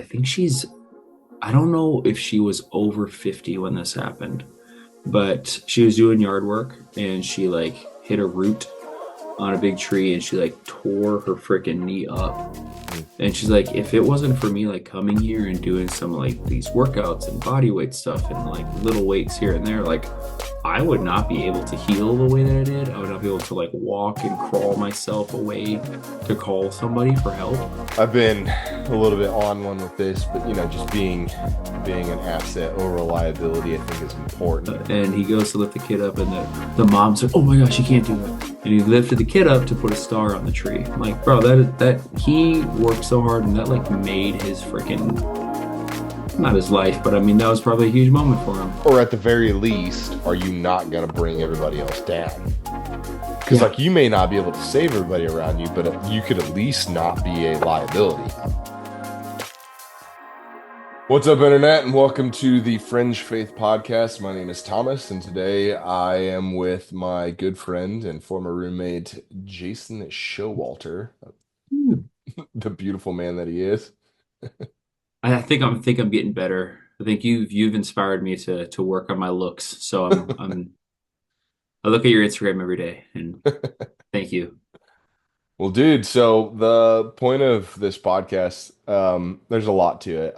think I don't know if she was over 50 when this happened, but she was doing yard work and she like hit a root on a big tree and she like tore her freaking knee up. Mm. And she's like, if it wasn't for me like coming here and doing some like these workouts and body weight stuff and like little weights here and there, like I would not be able to heal the way that I did. I would not be able to like walk and crawl myself away to call somebody for help. I've been a little bit on one with this, but just being an asset or reliability, I think is important. And he goes to lift the kid up, and the mom's like, "Oh my gosh, he can't do it!" And he lifted the kid up to put a star on the tree. I'm like, bro, that he worked so hard, and that like made his freaking not his life, but I mean that was probably a huge moment for him. Or at the very least, are you not going to bring everybody else down? Because Yeah. like you may not be able to save everybody around you, but you could at least not be a liability. What's up, Internet, and welcome to the Fringe Faith Podcast. My name is Thomas, and today I am with my good friend and former roommate, Jason Showalter, the beautiful man that he is. I think I'm getting better. I think you've inspired me to work on my looks. So I look at your Instagram every day, and thank you. Well, dude, so the point of this podcast, there's a lot to it.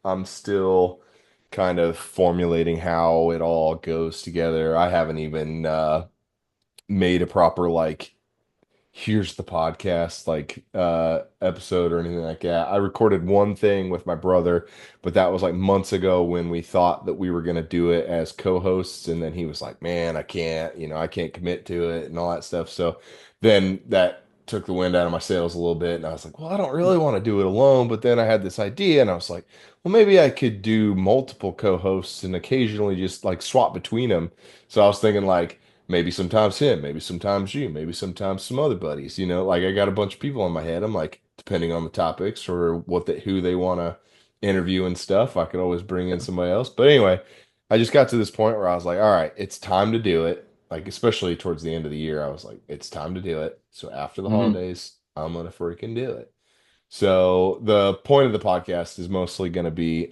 I'm still kind of formulating how it all goes together. I haven't even made a proper like here's the podcast episode or anything like that. I recorded one thing with my brother, but that was like months ago when we thought that we were going to do it as co-hosts, and then he was like, "Man, I can't, I can't commit to it," and all that stuff. So then that took the wind out of my sails a little bit, and I was like, "Well, I don't really want to do it alone," but then I had this idea and I was like, "Well, maybe I could do multiple co-hosts and occasionally just like swap between them." So I was thinking like maybe sometimes him, maybe sometimes you, maybe sometimes some other buddies. Like I got a bunch of people in my head. I'm like, depending on the topics or who they want to interview and stuff, I could always bring in somebody else. But anyway, I just got to this point where I was like, all right, it's time to do it. Like, especially towards the end of the year, I was like, it's time to do it. So after the Hmm. holidays, I'm gonna freaking do it. So the point of the podcast is mostly gonna be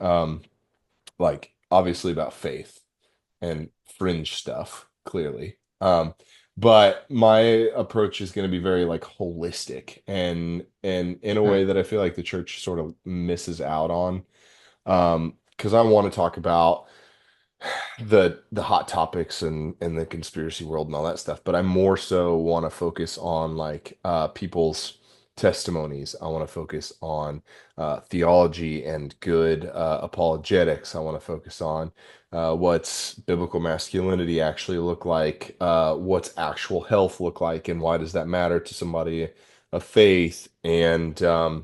like obviously about faith and fringe stuff, clearly. But my approach is going to be very like holistic and in a way Okay. that I feel like the church sort of misses out on. Because I want to talk about the hot topics and the conspiracy world and all that stuff, but I more so want to focus on like people's testimonies. I want to focus on theology and good apologetics. I want to focus on what's biblical masculinity actually look like, what's actual health look like, and why does that matter to somebody of faith. And I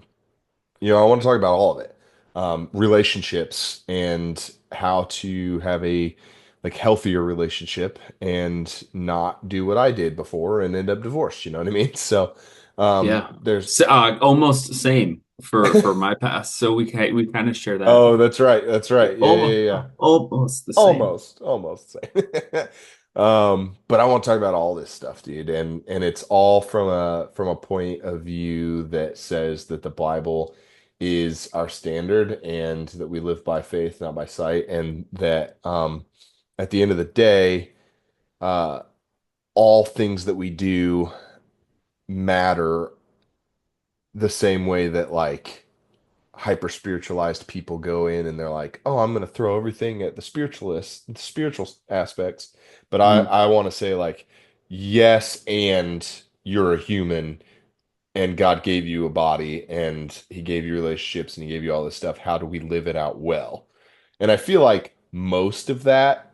want to talk about all of it. Relationships and how to have a like healthier relationship and not do what I did before and end up divorced. You know what I mean? So Yeah. there's Almost same for my past. So we kind of share that. oh, that's right. That's right. Yeah, yeah, Almost yeah. almost the same. Almost same. But I want to talk about all this stuff, dude, and it's all from a point of view that says that the Bible is our standard and that we live by faith, not by sight, and that at the end of the day, uh, all things that we do matter the same way that like hyper spiritualized people go in and they're like, "Oh, I'm going to throw everything at the spiritualists, the spiritual aspects." But I Mhm. I want to say like, yes, and you're a human and God gave you a body and he gave you relationships and he gave you all this stuff. How do we live it out well? And I feel like most of that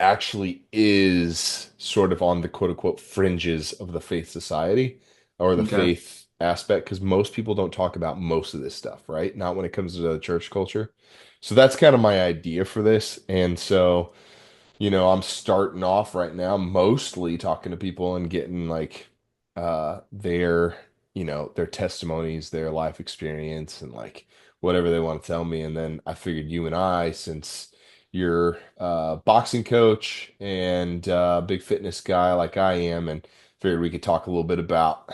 actually is sort of on the quote unquote fringes of the faith society or the Okay. faith aspect because most people don't talk about most of this stuff, right? Not when it comes to the church culture. So that's kind of my idea for this. And so, I'm starting off right now mostly talking to people and getting like their, their testimonies, their life experience and like whatever they want to tell me. And then I figured you and I, since you're a boxing coach and big fitness guy like I am, and figured we could talk a little bit about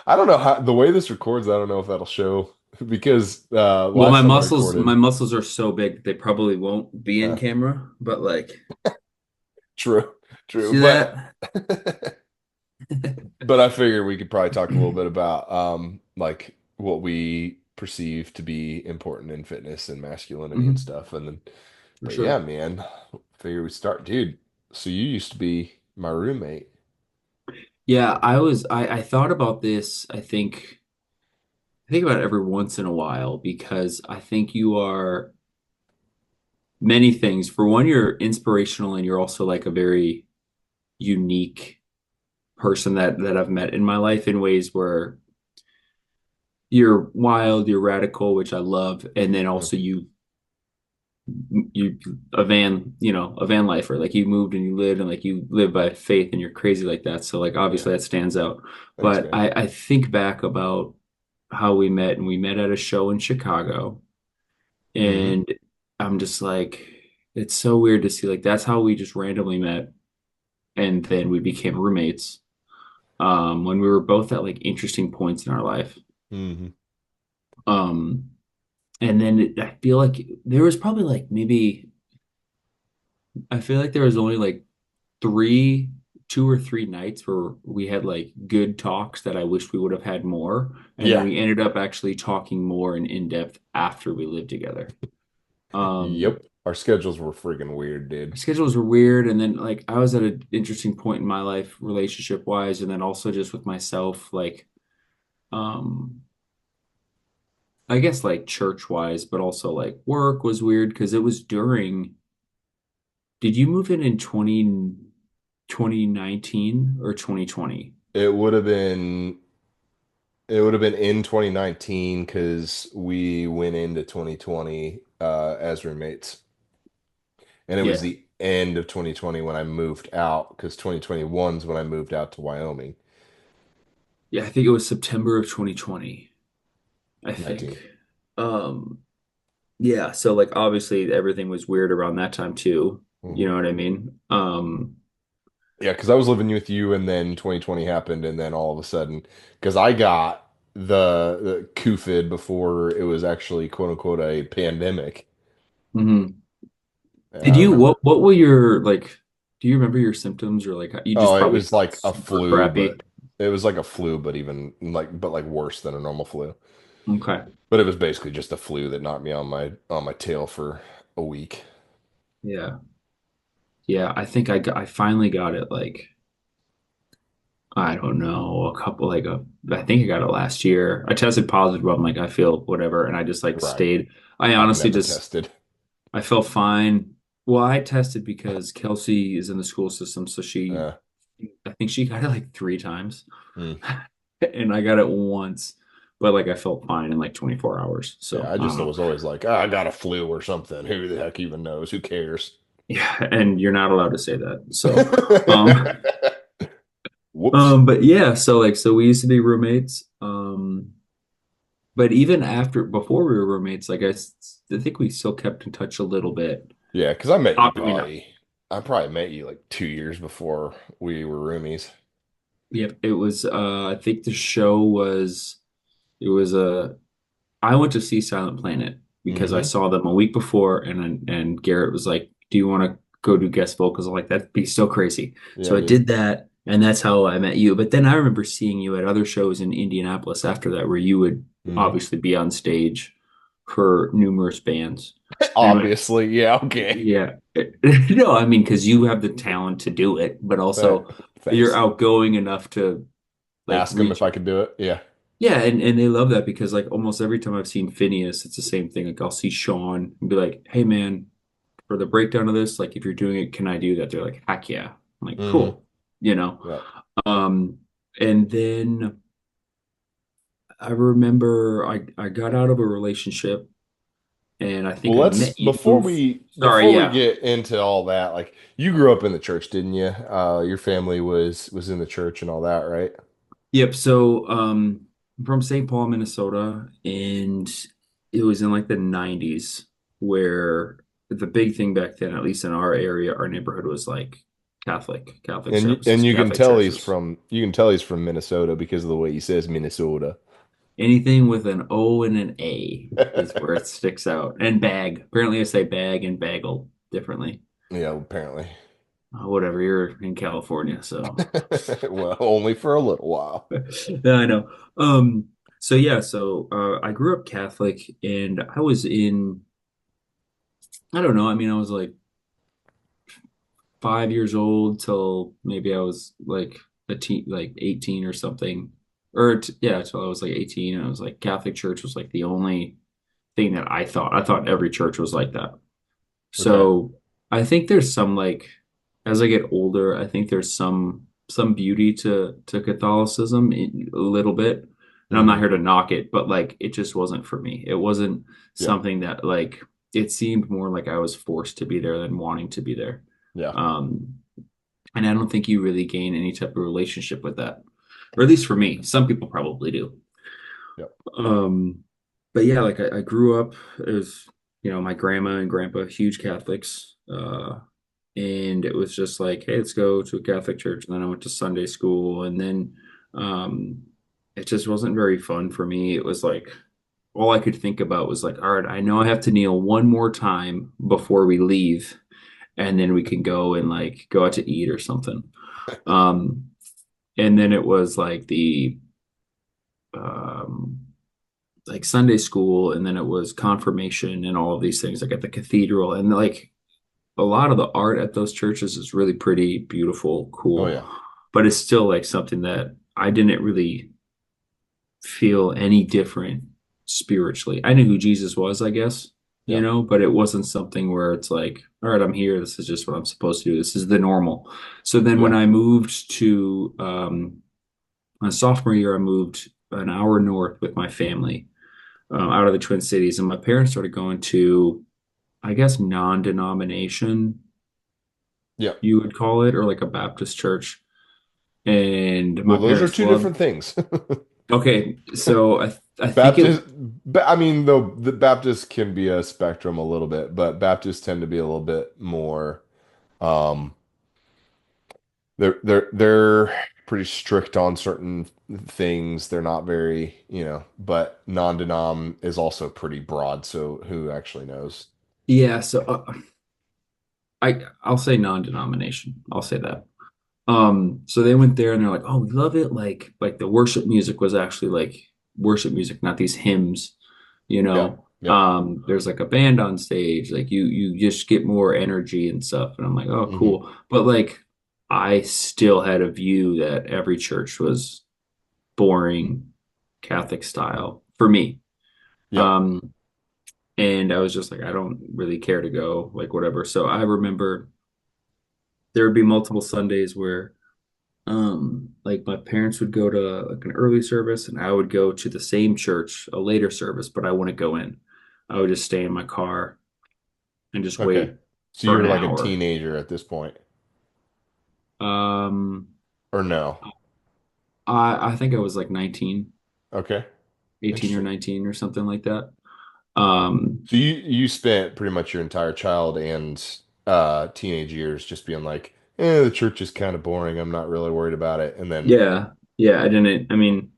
I don't know how the way this records, I don't know if that'll show. because Well, last time I recorded, my muscles are so big that they probably won't be in uh, camera, but like, true, true, see that? but I figured we could probably talk a little bit about like what we perceive to be important in fitness and masculinity and Mhm, stuff, and then for but yeah, sure. man, figure we start, dude. So you used to be my roommate. Yeah, I thought about this, I think about it every once in a while because I think you are many things. For one, you're inspirational and you're also like a very unique person that I've met in my life in ways where you're wild, you're radical, which I love, and then Mm, also you a van lifer. Like you moved and you lived and like you live by faith and you're crazy like that. So like yeah, obviously that stands out. thanks, But man. I think back about how we met and we met at a show in Chicago Hmm. and I'm just like it's so weird to see like that's how we just randomly met and then we became roommates when we were both at like interesting points in our life. Hmm. Um and then I feel like there was probably like maybe I feel like there was only like three, 2 or 3 nights where we had like good talks that I wish we would have had more. And then Yeah. we ended up actually talking more and in depth after we lived together. Yep. Our schedules were freaking weird, dude. Our schedules were weird. And then like I was at an interesting point in my life, relationship wise, and then also just with myself, like um I guess like church wise, but also like work was weird because it was during, did you move in 2019 or 2020? It would have been it would have been in 2019 because we went into 2020 as roommates. And it was Yeah. the end of 2020 when I moved out because 2021 is when I moved out to Wyoming. Yeah, I think it was September of 2020, I think. 19. Um, yeah, so like obviously everything was weird around that time too. You Hmm. know what I mean? Yeah, because I was living with you and then 2020 happened and then all of a sudden because I got the COVID before it was actually quote unquote a pandemic. mhm. And Did I you remember, what were your like do you remember your symptoms or like you oh, just it probably was felt like a super flu, crappy? but it was like a flu, but even like worse than a normal flu. Okay. But it was basically just a flu that knocked me on my tail for a week. Yeah. Yeah, I finally got it like I don't know, a couple like a I think I got it last year. I tested positive, but I'm like I feel whatever and I just like Right. stayed. I I've honestly never just tested. I felt fine. Well, I tested because Kelsey is in the school system, so Uh, I think she got it like 3 times, mm. and I got it once, but like I felt fine in like 24 hours. Yeah, So I I don't just know. was always like, I got a flu or something. Who the heck even knows? Who cares? Yeah, and you're not allowed to say that. So, um, Whoops. but yeah, so we used to be roommates. But even before we were roommates, like I think we still kept in touch a little bit. Yeah, because I mean, I probably met you like 2 years before we were roomies. yep, it was. I think the show was. It was a I went to see Silent Planet because I Hmm. saw them a week before, and Garrett was like, "Do you want to go do guest vocals?" I'm like, "That'd be so crazy." So Yeah, I dude. did that, and that's how I met you. But then I remember seeing you at other shows in Indianapolis after that, where you would Hmm. obviously be on stage for numerous bands, and Obviously, yeah, okay. yeah, no, I mean because you have the talent to do it, but Uh, also you're Thanks. outgoing enough to like Ask him if reach. I could do it. Yeah. Yeah, and they love that because like almost every time I've seen Phineas, it's the same thing. Like I'll see Sean and be like, "Hey man, for the breakdown of this, like if you're doing it, can I do that?" They're like, "Heck yeah!" I'm like, Hmm. "Cool," you know. Yeah. Um, and then I remember I got out of a relationship, and I think Well, I let's met you. Sorry, before we yeah. get into all that, like you grew up in the church, didn't you? Your family was in the church and all that, right? Yep. So, I'm from St. Paul, Minnesota, and it was in like the 90s where the big thing back then, at least in our area, our neighborhood was like Catholic And services, you can Catholic tell churches. he's from Minnesota because of the way he says Minnesota. Anything with an O and an A is where it sticks out. And bag. Apparently, I say bag and bagel differently. Yeah, apparently. Whatever, you're in California, so Well, only for a little while. yeah, I know. Um, so yeah, I grew up Catholic, and I was in, I don't know, I mean, I was like 5 years old till maybe I was like a teen, like 18 or something. Yeah, till I was like 18, and I was like Catholic church was like the only thing that I thought every church was like that. Okay. So I think there's some like as I get older, I think there's some beauty to Catholicism a little bit. And I'm not Hmm. here to knock it, but like it just wasn't for me. It wasn't Yeah. something that like it seemed more like I was forced to be there than wanting to be there. Yeah. Um, and I don't think you really gain any type of relationship with that. Or at least for me. Some people probably do. Yeah. Um, but yeah, like I grew up as, my grandma and grandpa, huge Catholics. And it was just like, hey, let's go to a Catholic church. And then I went to Sunday school. And then um, it just wasn't very fun for me. It was like, all I could think about was like, all right, I know I have to kneel one more time before we leave. And then we can go and like go out to eat or something. Um, and then it was um, like Sunday school, and then it was confirmation and all of these things like at the cathedral. And like a lot of the art at those churches is really pretty, beautiful, Oh cool, yeah. but it's still like something that I didn't really feel any different spiritually. I knew who Jesus was, I guess, Yeah. but it wasn't something where it's like, all right, I'm here. This is just what I'm supposed to do. This is the normal. So then when Yeah. I moved to my sophomore year, I moved an hour north with my family out of the Twin Cities, and my parents started going to, I guess, non-denomination, Yeah. you would call it, or like a Baptist church. And my Well, those are parents two loved. different things. Okay, so I think it. Baptist, I mean, though the Baptist can be a spectrum a little bit, but Baptists tend to be a little bit more, um, they're pretty strict on certain things. They're not very, but non-denom is also pretty broad, so who actually knows? Yeah, so I'll say non-denomination. I'll say that. So they went there and they're like, "Oh, we love it." Like the worship music was actually like worship music, not these hymns, you Yeah. know. Yeah. There's like a band on stage, like you just get more energy and stuff. And I'm like, "Oh, Hmm. cool." But like I still had a view that every church was boring Catholic style for me. Yeah. Um, and I was just like, I don't really care to go, like whatever. So I remember there would be multiple Sundays where like my parents would go to like an early service and I would go to the same church, a later service, but I wouldn't go in. I would just stay in my car and just Okay. wait So for you're an like a hour. teenager at this point, Um, or no? I think I was like 19, Okay. 18 or Interesting. 19 or something like that. Um, So you spent pretty much your entire child and teenage years just being like, the church is kind of boring. I'm not really worried about it. And then, yeah, yeah, I didn't, I mean,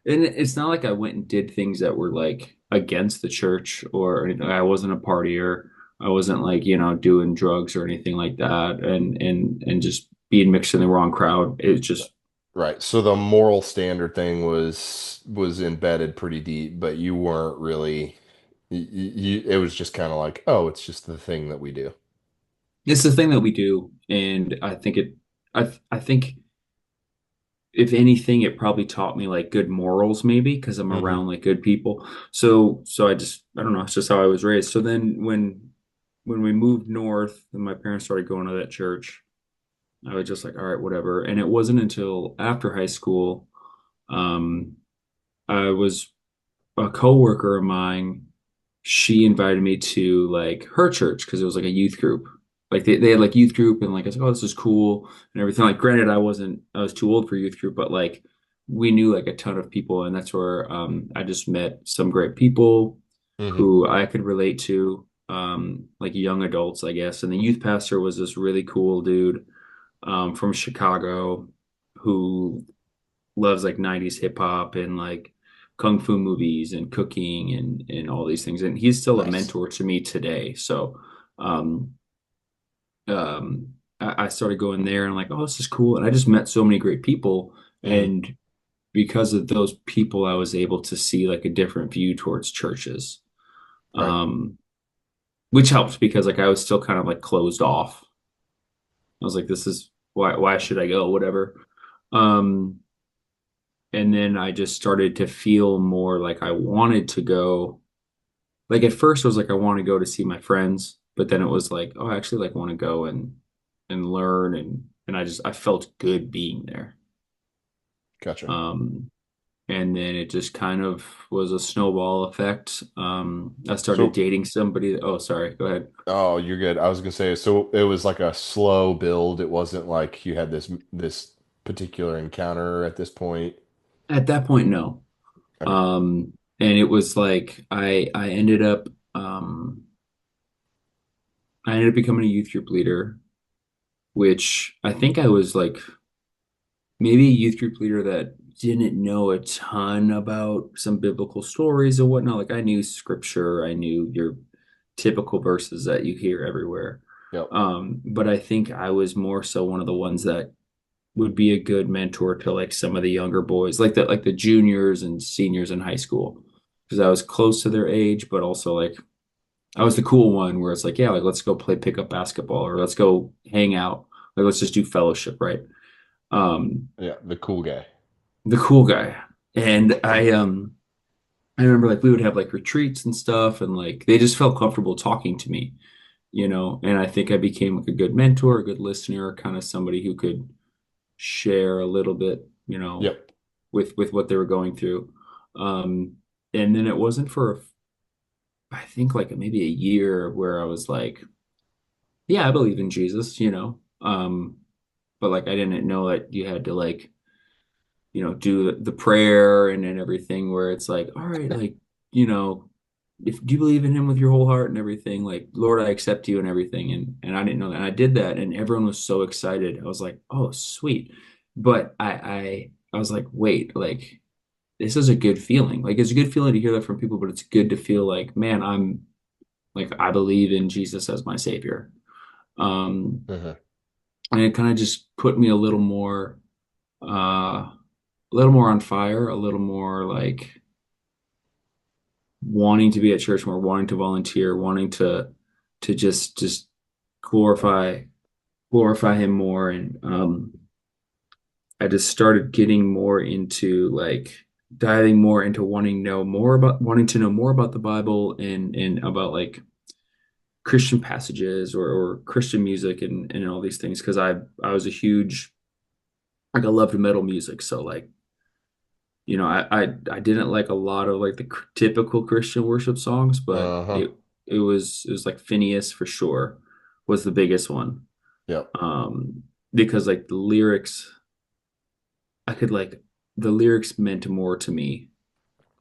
and it's not like I went and did things that were like against the church or anything. I wasn't a partier. I wasn't like, doing drugs or anything like that and just being mixed in the wrong crowd. It just right. So the moral standard thing was embedded pretty deep, but you weren't really it was just kind of like, oh, it's just the thing that we do. it's the thing that we do. And I think if anything, it probably taught me like good morals, maybe because I'm Hmm. around like good people. So I don't know, it's just how I was raised. So then when we moved north and my parents started going to that church, I was just like, all right, whatever. And it wasn't until after high school, um, I was a coworker of mine, she invited me to like her church because it was like a youth group. Like they had like youth group and like I was like, oh, this is cool and everything. Like granted, I was too old for youth group, but like we knew like a ton of people and that's where I just met some great people Hmm. who I could relate to, like young adults, I guess. And the youth pastor was this really cool dude from Chicago who loves like 90s hip hop and like kung fu movies and cooking and all these things. And he's still a Nice. mentor to me today. So um I started going there and like, oh, this is cool. And I just met so many great people. Hmm. And because of those people, I was able to see like a different view towards churches. Right. Um, which helped because like I was still kind of like closed off. I was like, this is why should I go? Whatever. Um, and then I just started to feel more like I wanted to go. Like at first it was like I want to go to see my friends, but then it was like, oh, I actually like want to go and learn and I felt good being there. Gotcha. Um, and then it just kind of was a snowball effect. I started So, dating somebody. Oh, sorry, go ahead. oh, you're good. I was gonna say, so it was like a slow build. It wasn't like you had this particular encounter at this point. At that point, no. Okay. And it was like I ended up becoming a youth group leader, which I think I was like maybe a youth group leader that didn't know a ton about some biblical stories or whatnot. Like I knew scripture, I knew your typical verses that you hear everywhere. Yep. But I think I was more so one of the ones that would be a good mentor to like some of the younger boys, like the juniors and seniors in high school, because I was close to their age, but also like I was the cool one where it's like, yeah, like let's go play pickup basketball or let's go hang out, like let's just do fellowship, right? Yeah, the cool guy. The cool guy. And I remember like we would have like retreats and stuff, and like they just felt comfortable talking to me, and I think I became like a good mentor, a good listener, kind of somebody who could share a little bit, Yep. with what they were going through. Um, and then it wasn't for I think like maybe a year where I was like, yeah, I believe in Jesus, but like I didn't know that you had to like, do the prayer and everything where it's like, all right, like, you know, if do you believe in him with your whole heart and everything, like, Lord, I accept you and everything. And I didn't know that. And I did that and everyone was so excited. I was like, oh, sweet. But I was like, wait, like this is a good feeling. Like it's a good feeling to hear that from people, but it's good to feel like, man, I'm like I believe in Jesus as my savior. Um, Hmm. and it kind of just put me uh, a little more on fire, a little more like wanting to be at church more, wanting to volunteer, wanting to just glorify glorify him more. And I just started getting more into like diving more into wanting to know more about the Bible and about like Christian passages or Christian music and all these things because I was a huge like I loved metal music. So like, I didn't like a lot of like the typical Christian worship songs, but Uh-huh. it was like Phineas for sure was the biggest one. Yep. Um, because like I could like the lyrics meant more to me.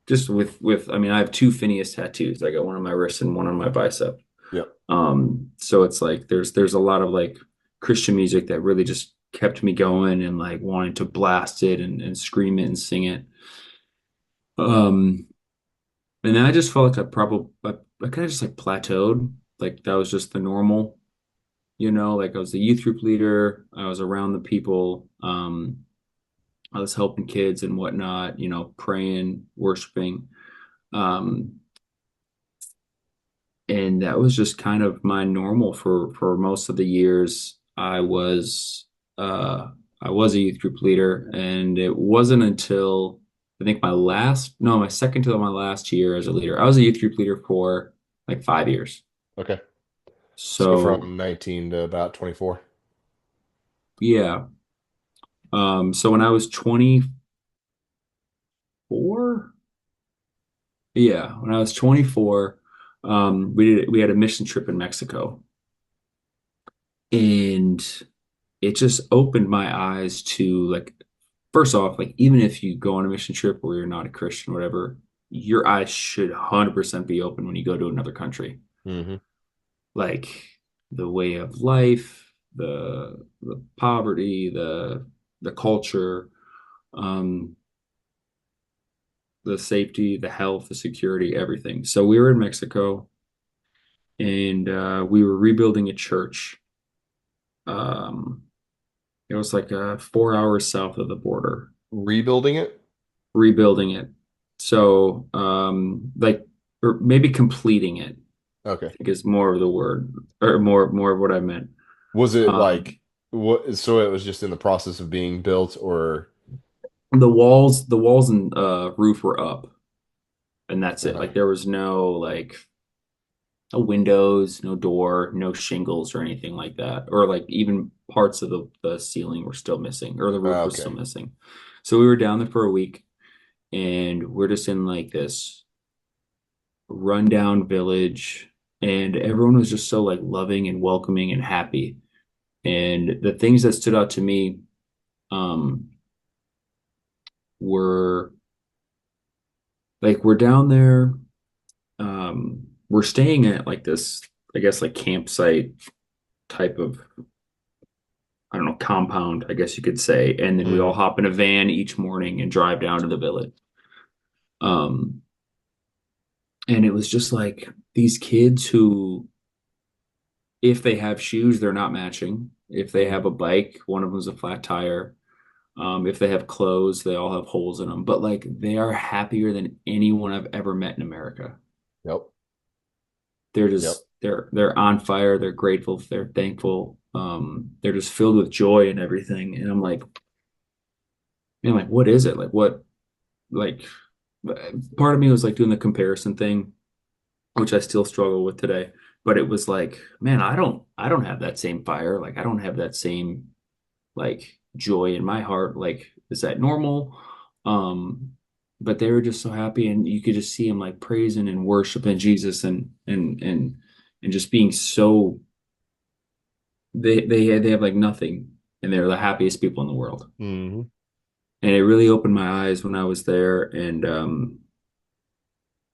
Just with I mean, I have two Phineas tattoos. I got one on my wrist and one on my bicep. Yep. So it's like there's a lot of like Christian music that really just kept me going and like wanting to blast it and scream it and sing it. Um, and then I just felt like I kind of just like plateaued. Like that was just the normal, like I was the youth group leader. I was around the people. I was helping kids and whatnot, praying, worshiping. Um, and that was just kind of my normal for most of the years uh I was a youth group leader, and it wasn't until I think my second to my last year as a leader. I was a youth group leader for like 5 years. Okay. So So from 19 to about 24. yeah. So when I was 24, yeah, when I was 24, we had a mission trip in Mexico, and it just opened my eyes to like first off, like even if you go on a mission trip where you're not a Christian or whatever, your eyes should 100% be open when you go to another country. Hmm. Like the way of life, the poverty, the culture. Um, the safety, the health, the security, everything. So we were in Mexico and we were rebuilding a church. Um, it was like 4 hours south of the border, Rebuilding it? rebuilding it. So like or maybe completing it, Okay. I think is more of the word or more of what I meant. Was it Um, like what so it was just in the process of being built or the walls and roof were up, and that's it. okay. Like there was no like no windows, no door, no shingles or anything like that. Or like even parts of the ceiling were still missing or the roof was still Okay. missing. So we were down there for a week and we're just in like this rundown village and everyone was just so like loving and welcoming and happy. And the things that stood out to me um were like we're down there, we're staying at like this, I guess like campsite type of I don't know, compound, I guess you could say. And then we all Mm, hop in a van each morning and drive down to the village. Um, and it was just like these kids who, if they have shoes, they're not matching. If they mm, have a bike, one of them's a flat tire. If they have clothes, they all have holes in them. But like they are happier than anyone I've ever met in America. yep. They're Yep. just they're on fire. They're grateful. They're thankful. They're just filled with joy and everything. And I'm like, man, like what is it? Like what like part of me was like doing the comparison thing, which I still struggle with today. But it was like, man, I don't have that same fire. Like I don't have that same like joy in my heart. Like, is that normal? Um, but they were just so happy, and you could just see them like praising and worshiping Jesus, and just being so they have like nothing, and they're the happiest people in the world. Hmm. And it really opened my eyes when I was there, and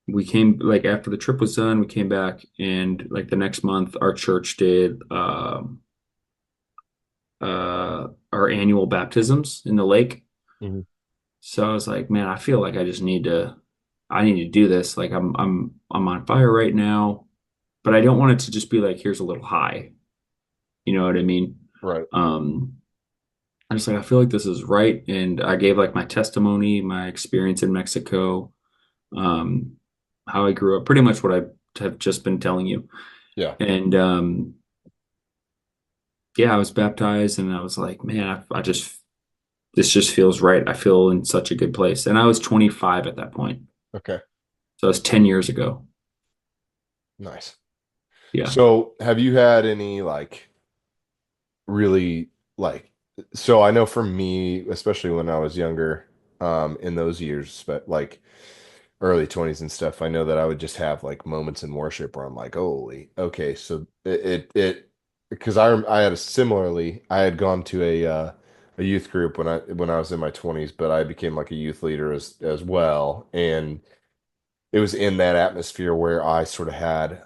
we came like after the trip was done, we came back and like the next month our church did our annual baptisms in the lake. Hmm. So I was like, man, I feel like I need to do this. Like I'm on fire right now, but I don't want it to just be like here's a little high. You know what I mean? Right. Um I just like I feel like this is right. And I gave like my testimony, my experience in Mexico, um, how I grew up, pretty much what I have just been telling you. Yeah. And yeah, I was baptized and I was like, man, I just, this just feels right. I feel in such a good place. And I was 25 at that point. Okay. So it was 10 years ago. Nice. Yeah. So, have you had any like really like so I know for me, especially when I was younger, in those years, but like early 20s and stuff, I know that I would just have like moments in worship where I'm like, holy, okay, so because I had a similarly, I had gone to a youth group when I was in my 20s, but I became like a youth leader as well, and it was in that atmosphere where I sort of had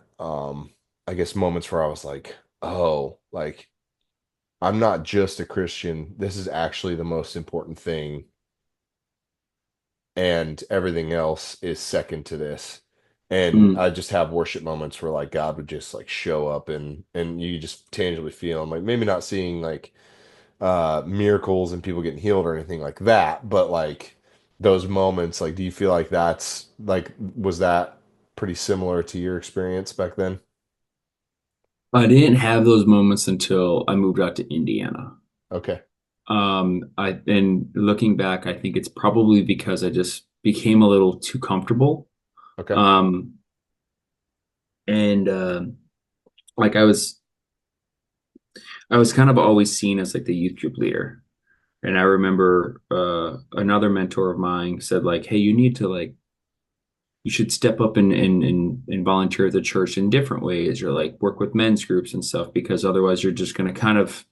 I guess moments where I was like, oh, like I'm not just a Christian. This is actually the most important thing, and everything else is second to this. And Mm. I just have worship moments where like God would just like show up and you just tangibly feel him. Like maybe not seeing like miracles and people getting healed or anything like that, but like those moments, like do you feel like that's like was that pretty similar to your experience back then? I didn't have those moments until I moved out to Indiana. Okay. And looking back, I think it's probably because I just became a little too comfortable. Okay. Um, and like I was kind of always seen as like the youth group leader. And I remember another mentor of mine said like, "Hey, you need to like you should step up and volunteer at the church in different ways or like work with men's groups and stuff because otherwise you're just going to kind of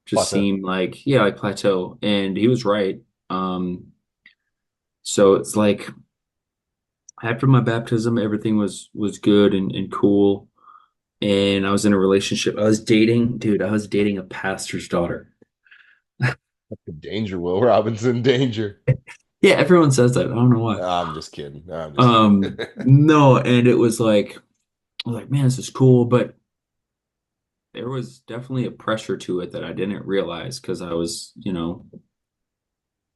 just Plateau. seem like yeah, like plateau." And he was right. So it's like after my baptism, everything was good and cool. And I was in a relationship. I was dating, dude, I was dating a pastor's daughter. Danger, Will Robinson, danger. Yeah, everyone says that. I don't know why. I'm just kidding. No, I'm just kidding. No, and it was like I was like, man, this is cool, but there was definitely a pressure to it that I didn't realize because I was,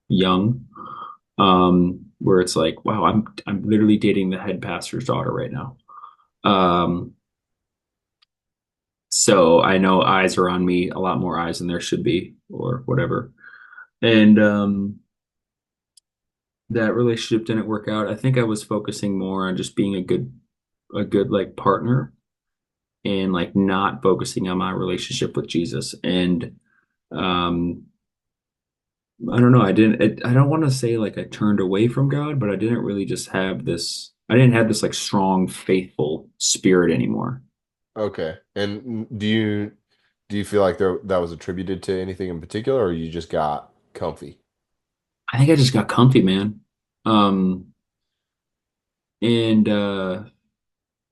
young. Where it's like, wow, I'm literally dating the head pastor's daughter right now. Um, so I know eyes are on me, a lot more eyes than there should be, or whatever. And that relationship didn't work out. I think I was focusing more on just being a good like partner and like not focusing on my relationship with Jesus. And um, I don't know. I don't want to say like I turned away from God, but I didn't really just have this. I didn't have this like strong, faithful spirit anymore. Okay. And do you feel like that was attributed to anything in particular, or you just got comfy? I think I just got comfy, man. Um, and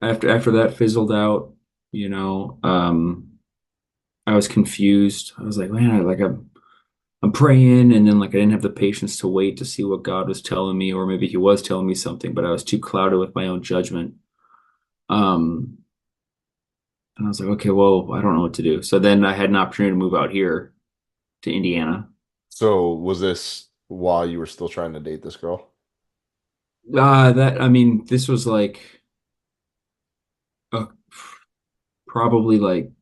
after that fizzled out, you know, I was confused. I was like, man, I'm praying, and then like I didn't have the patience to wait to see what God was telling me, or maybe He was telling me something, but I was too clouded with my own judgment. Um, and I was like, okay, well, I don't know what to do. So then I had an opportunity to move out here to Indiana. So was this while you were still trying to date this girl? That I mean, this was like uh, probably like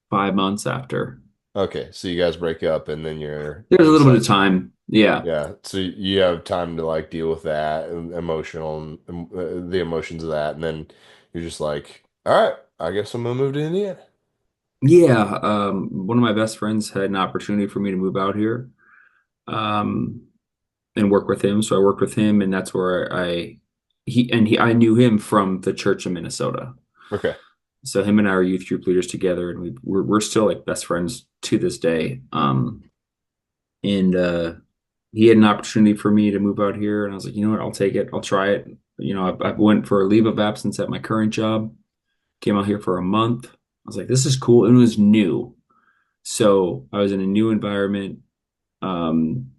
5 months after. Okay, so you guys break up and then There's you a little bit of decide, time. Yeah. yeah, so you have time to like deal with that and emotional and the emotions of that, and then you're just like, all right, I guess I'm gonna move to Indiana. Yeah. One of my best friends had an opportunity for me to move out here. Um, and work with him. So I worked with him, and that's where I knew him from the church in Minnesota. Okay, So him and I are youth group leaders together, and we're still like best friends to this day. And he had an opportunity for me to move out here, and I was like, you know what, I'll take it, I'll try it. I went for a leave of absence at my current job, came out here for a month. I was like, this is cool, and it was new. So I was in a new environment. Um,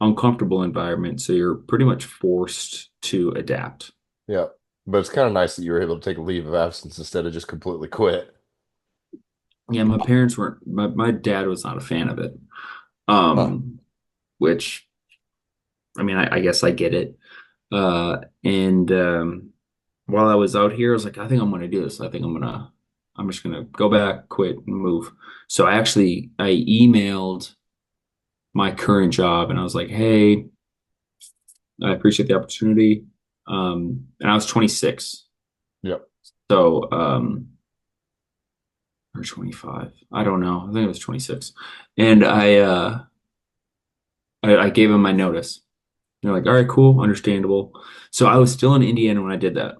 Uncomfortable environment, so you're pretty much forced to adapt. yeah, but it's kind of nice that you were able to take a leave of absence instead of just completely quit. Yeah, my parents weren't, my dad was not a fan of it. Huh. Which I mean, I guess I get it. And while I was out here, I was like, I think I'm gonna do this. I'm just gonna go back, quit, and move. So I emailed my current job and I was like, hey, I appreciate the opportunity. And I was 26. Yep. So or 25. I don't know. I think it was 26. And I gave him my notice. They're like, all right, cool, understandable. So I was still in Indiana when I did that.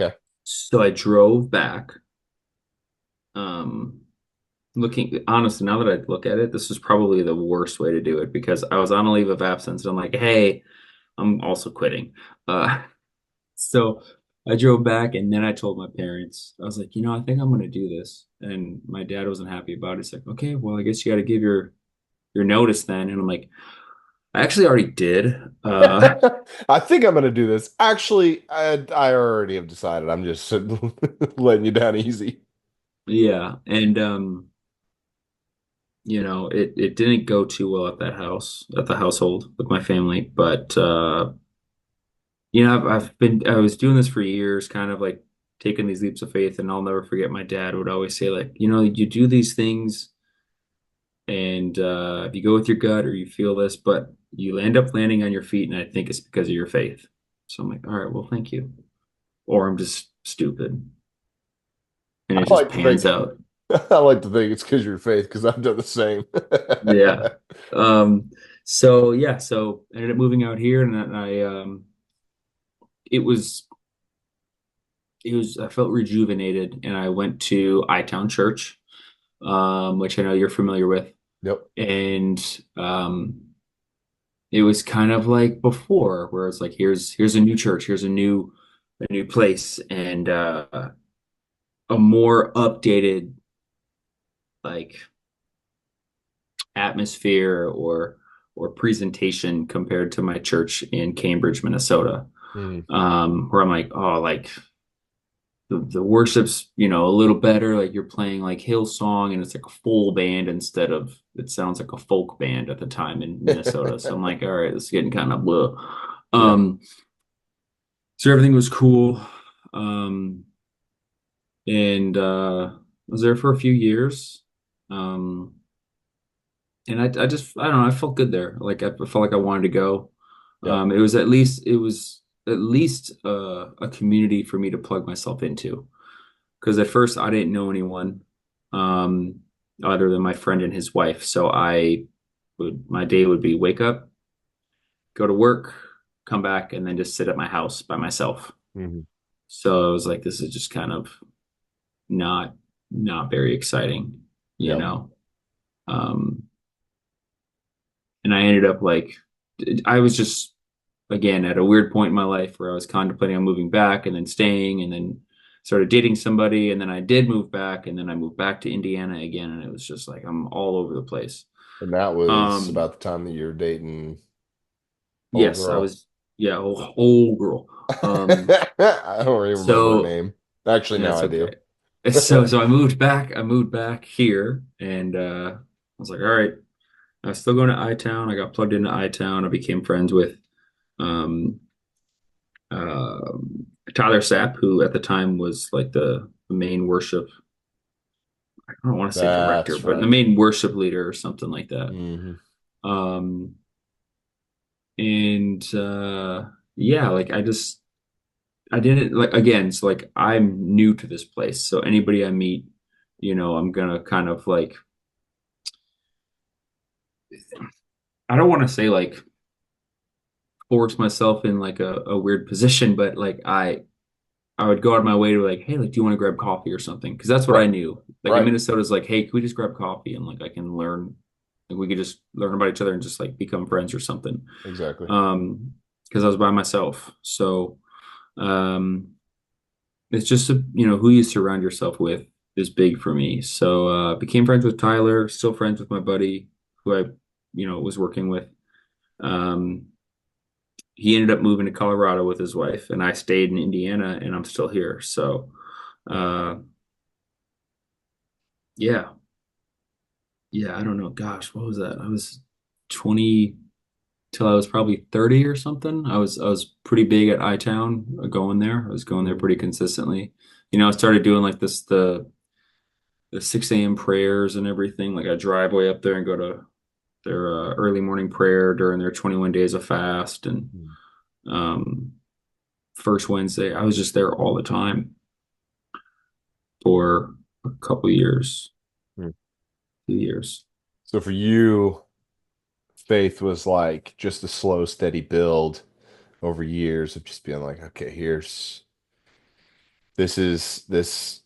Okay. So I drove back. Um, Looking honestly, now that I look at it, this is probably the worst way to do it because I was on a leave of absence and I'm like, hey, I'm also quitting. Uh, so I drove back and then I told my parents, I was like, I think I'm gonna do this. And my dad wasn't happy about it. He's like, okay, well, I guess you got to give your notice then. And I'm like, I actually already did. I think I'm gonna do this. Actually, I already have decided. I'm just letting you down easy. Yeah. And it didn't go too well at that house, at the household with my family. But I was doing this for years, kind of like taking these leaps of faith, and I'll never forget my dad would always say, like, you do these things and if you go with your gut or you feel this, but you end up landing on your feet, and I think it's because of your faith. So I'm like, all right, well, thank you. Or I'm just stupid and I it just like to pans think out. I like to think it's because of your faith, because I've done the same. Yeah. So yeah, so I ended up moving out here, and then it was I felt rejuvenated, and I went to iTown Church, which I know you're familiar with, Yep. and it was kind of like before, where it's like here's a new church, here's a new place, and a more updated like atmosphere or or presentation compared to my church in Cambridge, Minnesota. Mhm. Where I'm like, oh, like the worship's, a little better. Like you're playing like Hillsong and it's like a full band instead of it sounds like a folk band at the time in Minnesota. So I'm like, all right, this is getting kind of blah. Yeah. Um, so everything was cool. Um, and I was there for a few years. Um, and I just I don't know, I felt good there. Like I felt like I wanted to go. Yep. It was at least a community for me to plug myself into. Because at first I didn't know anyone um, other than my friend and his wife. So my day would be wake up, go to work, come back, and then just sit at my house by myself. Hmm. So I was like, this is just kind of not not very exciting, you Yep. know. Um, and I ended up like I was just again at a weird point in my life where I was contemplating on moving back and then staying and then started dating somebody and then I did move back and then I moved back to Indiana again and it was just like I'm all over the place. And that was Um about the time that you were dating old yes, I girl. was yeah, old girl. I don't even remember her So name. Actually, now that's I do. okay. So I moved back here and I was like, all right, I was still going to I-Town. I got plugged into I-Town. I became friends with um Tyler Sapp, who at the time was like the main worship, I don't want to say director, That's but the right. main worship leader or something like that. Hmm. Um, and yeah, like I didn't like again, so like I'm new to this place. So anybody I meet, I'm gonna kind of like I don't want to say like force myself in like a weird position, but like I would go out of my way to like, hey, like, do you want to grab coffee or something? Because that's what Right. I knew. Like in Right. Minnesota's like, hey, can we just grab coffee and like I can learn, like we could just learn about each other and just like become friends or something. Exactly. Because I was by myself. So it's just who you surround yourself with is big for me. So became friends with Tyler, still friends with my buddy who I, was working with. Um, he ended up moving to Colorado with his wife, and I stayed in Indiana, and I'm still here. So, uh, yeah, yeah, I don't know. Gosh, what was that? I was 20 till I was probably 30 or something. I was pretty big at I-Town going there. I was going there Mhm. pretty consistently. I started doing like the 6 a.m. prayers and everything. Like I drive way up there and go to their early morning prayer during their 21 days of fast and Mhm. um, first Wednesday. I was just there all the time for a couple years, Mhm. 2 years. So for you, faith was like just a slow, steady build over years of just being like, okay, this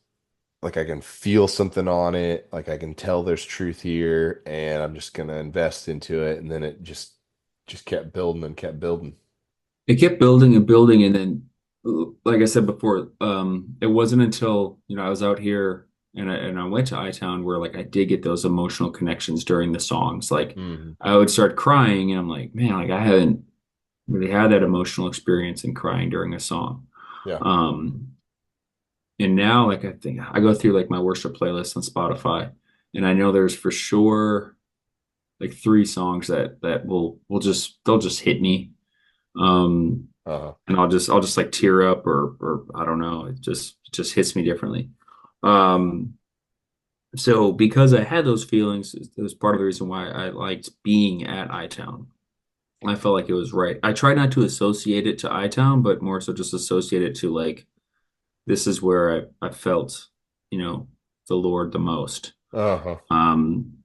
like I can feel something on it, like I can tell there's truth here, and I'm just gonna invest into it, and then it just kept building and kept building. It kept building and building, and then, like I said before, it wasn't until I was out here and I went to I-Town where like I did get those emotional connections during the songs. Like Hmm. I would start crying, and I'm like, man, like I haven't really had that emotional experience in crying during a song. Yeah. Um, and now, like I think I go through like my worship playlist on Spotify, and I know there's for sure like three songs that will just they'll just hit me. Um, Uh-huh. and I'll just like tear up or I don't know. It just hits me differently. Um, so because I had those feelings, it was part of the reason why I liked being at iTown. I felt like it was right. I try not to associate it to iTown, but more so just associate it to like this is where I felt, you know, the Lord the most. Uh-huh. Um,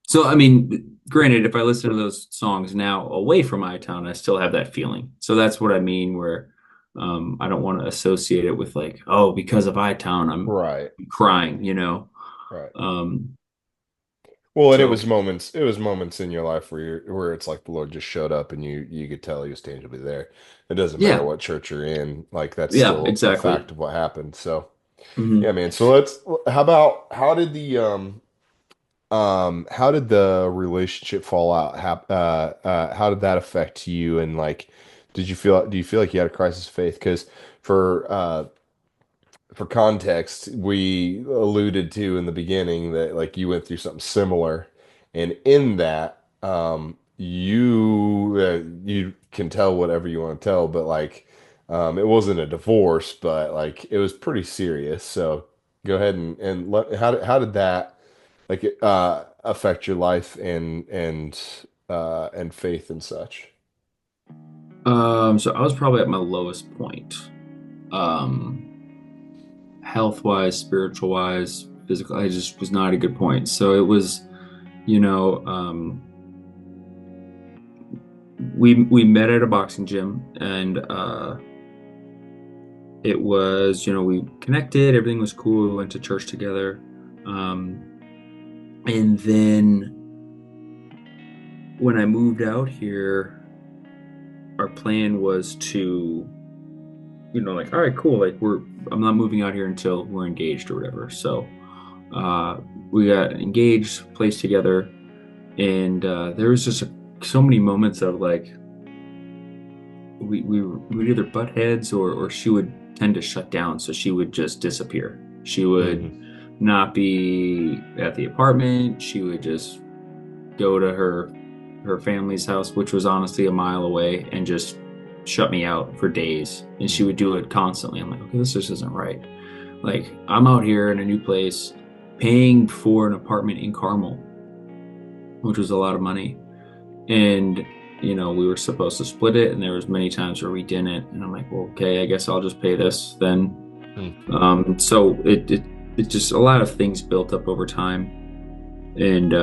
so I mean, granted, if I listen to those songs now away from iTown, I still have that feeling. So that's what I mean, where I don't want to associate it with like, oh, because of iTown, I'm Right. crying, Right. Um, Well, and so it was moments in your life where it's like the Lord just showed up and you could tell he was tangibly there. It doesn't matter yeah, what church you're in, like that's yeah, still a exactly. fact of what happened. So, yeah, Hmm. man. So let's how about how did the How did the relationship fall out? How did that affect you? And like, do you feel like you had a crisis of faith? Because for context, we alluded to in the beginning that like you went through something similar, and in that, you can tell whatever you want to tell, but like, it wasn't a divorce, but like it was pretty serious. So go ahead and how did that like affect your life and faith and such? So I was probably at my lowest point. Um, Health wise, spiritual wise, physical, I just was not at a good point. So it was, you know, we met at a boxing gym, and it was, we connected, everything was cool, we went to church together. Um, and then when I moved out here, our plan was to, like, all right, cool, like I'm not moving out here until we're engaged or whatever. So uh, we got engaged, placed together, and there was just so many moments of like we would either butt heads, or she would tend to shut down, so she would just disappear. She would Hmm. not be at the apartment. She would just go to her family's house, which was honestly a mile away, and just shut me out for days. And she would do it constantly. I'm like, okay, this just isn't right. Like, I'm out here in a new place, paying for an apartment in Carmel, which was a lot of money. And we were supposed to split it, and there was many times where we didn't. And I'm like, well, okay, I guess I'll just pay this then. So it just, a lot of things built up over time, and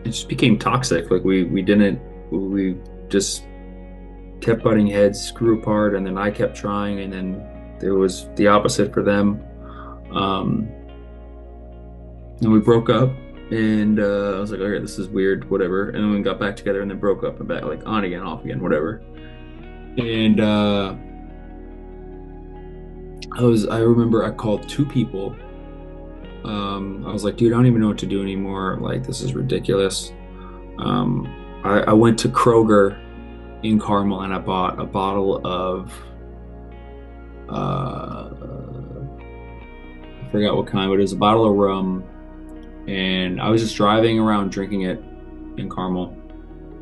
it just became toxic. Like, we just kept butting heads, grew apart, and then I kept trying, and then there was the opposite for them. Um, and we broke up, and I was like, all right, this is weird, whatever. And then we got back together, and then broke up, and back, like, on again, off again, whatever. And I remember I called two people. I was like, dude, I don't even know what to do anymore. Like, this is ridiculous. I went to Kroger in Carmel, and I bought a bottle of I forgot what kind, but it was a bottle of rum, and I was just driving around drinking it in Carmel.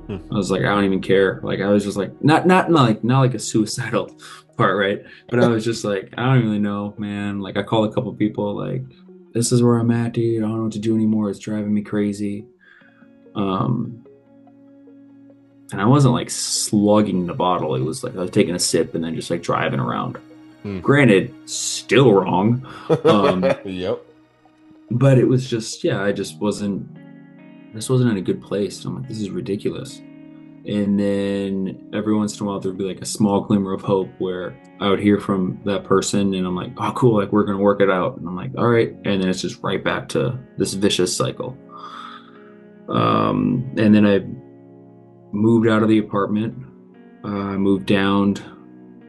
I was like, I don't even care. Like, I was just like, not like a suicidal part, right? But I was just like, I don't really know, man. Like, I called a couple people, like, this is where I'm at, dude. I don't know what to do anymore. It's driving me crazy. Um, and I wasn't like slugging the bottle. It was like I was taking a sip and then just like driving around. Hmm. Granted, still wrong. Yep. But it was just, yeah, this wasn't in a good place. I'm like, this is ridiculous. And then every once in a while, there'd be like a small glimmer of hope where I would hear from that person, and I'm like, oh, cool, like we're gonna work it out. And I'm like, all right. And then it's just right back to this vicious cycle. And then I moved out of the apartment. I moved down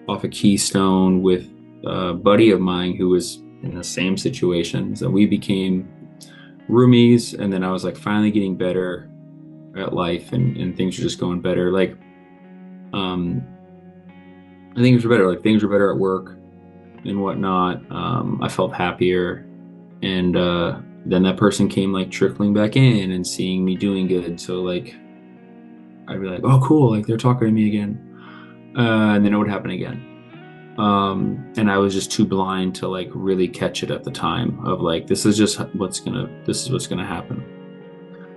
off of Keystone with a buddy of mine who was in the same situation. So we became roomies, and then I was like finally getting better at life, and things were just going better. Like, um, things were better. Like, things were better at work and whatnot. I felt happier, and then that person came like trickling back in and seeing me doing good. So like, I'd be like, oh, cool, like they're talking to me again, and then it would happen again. And I was just too blind to like really catch it at the time of like, this is what's gonna happen.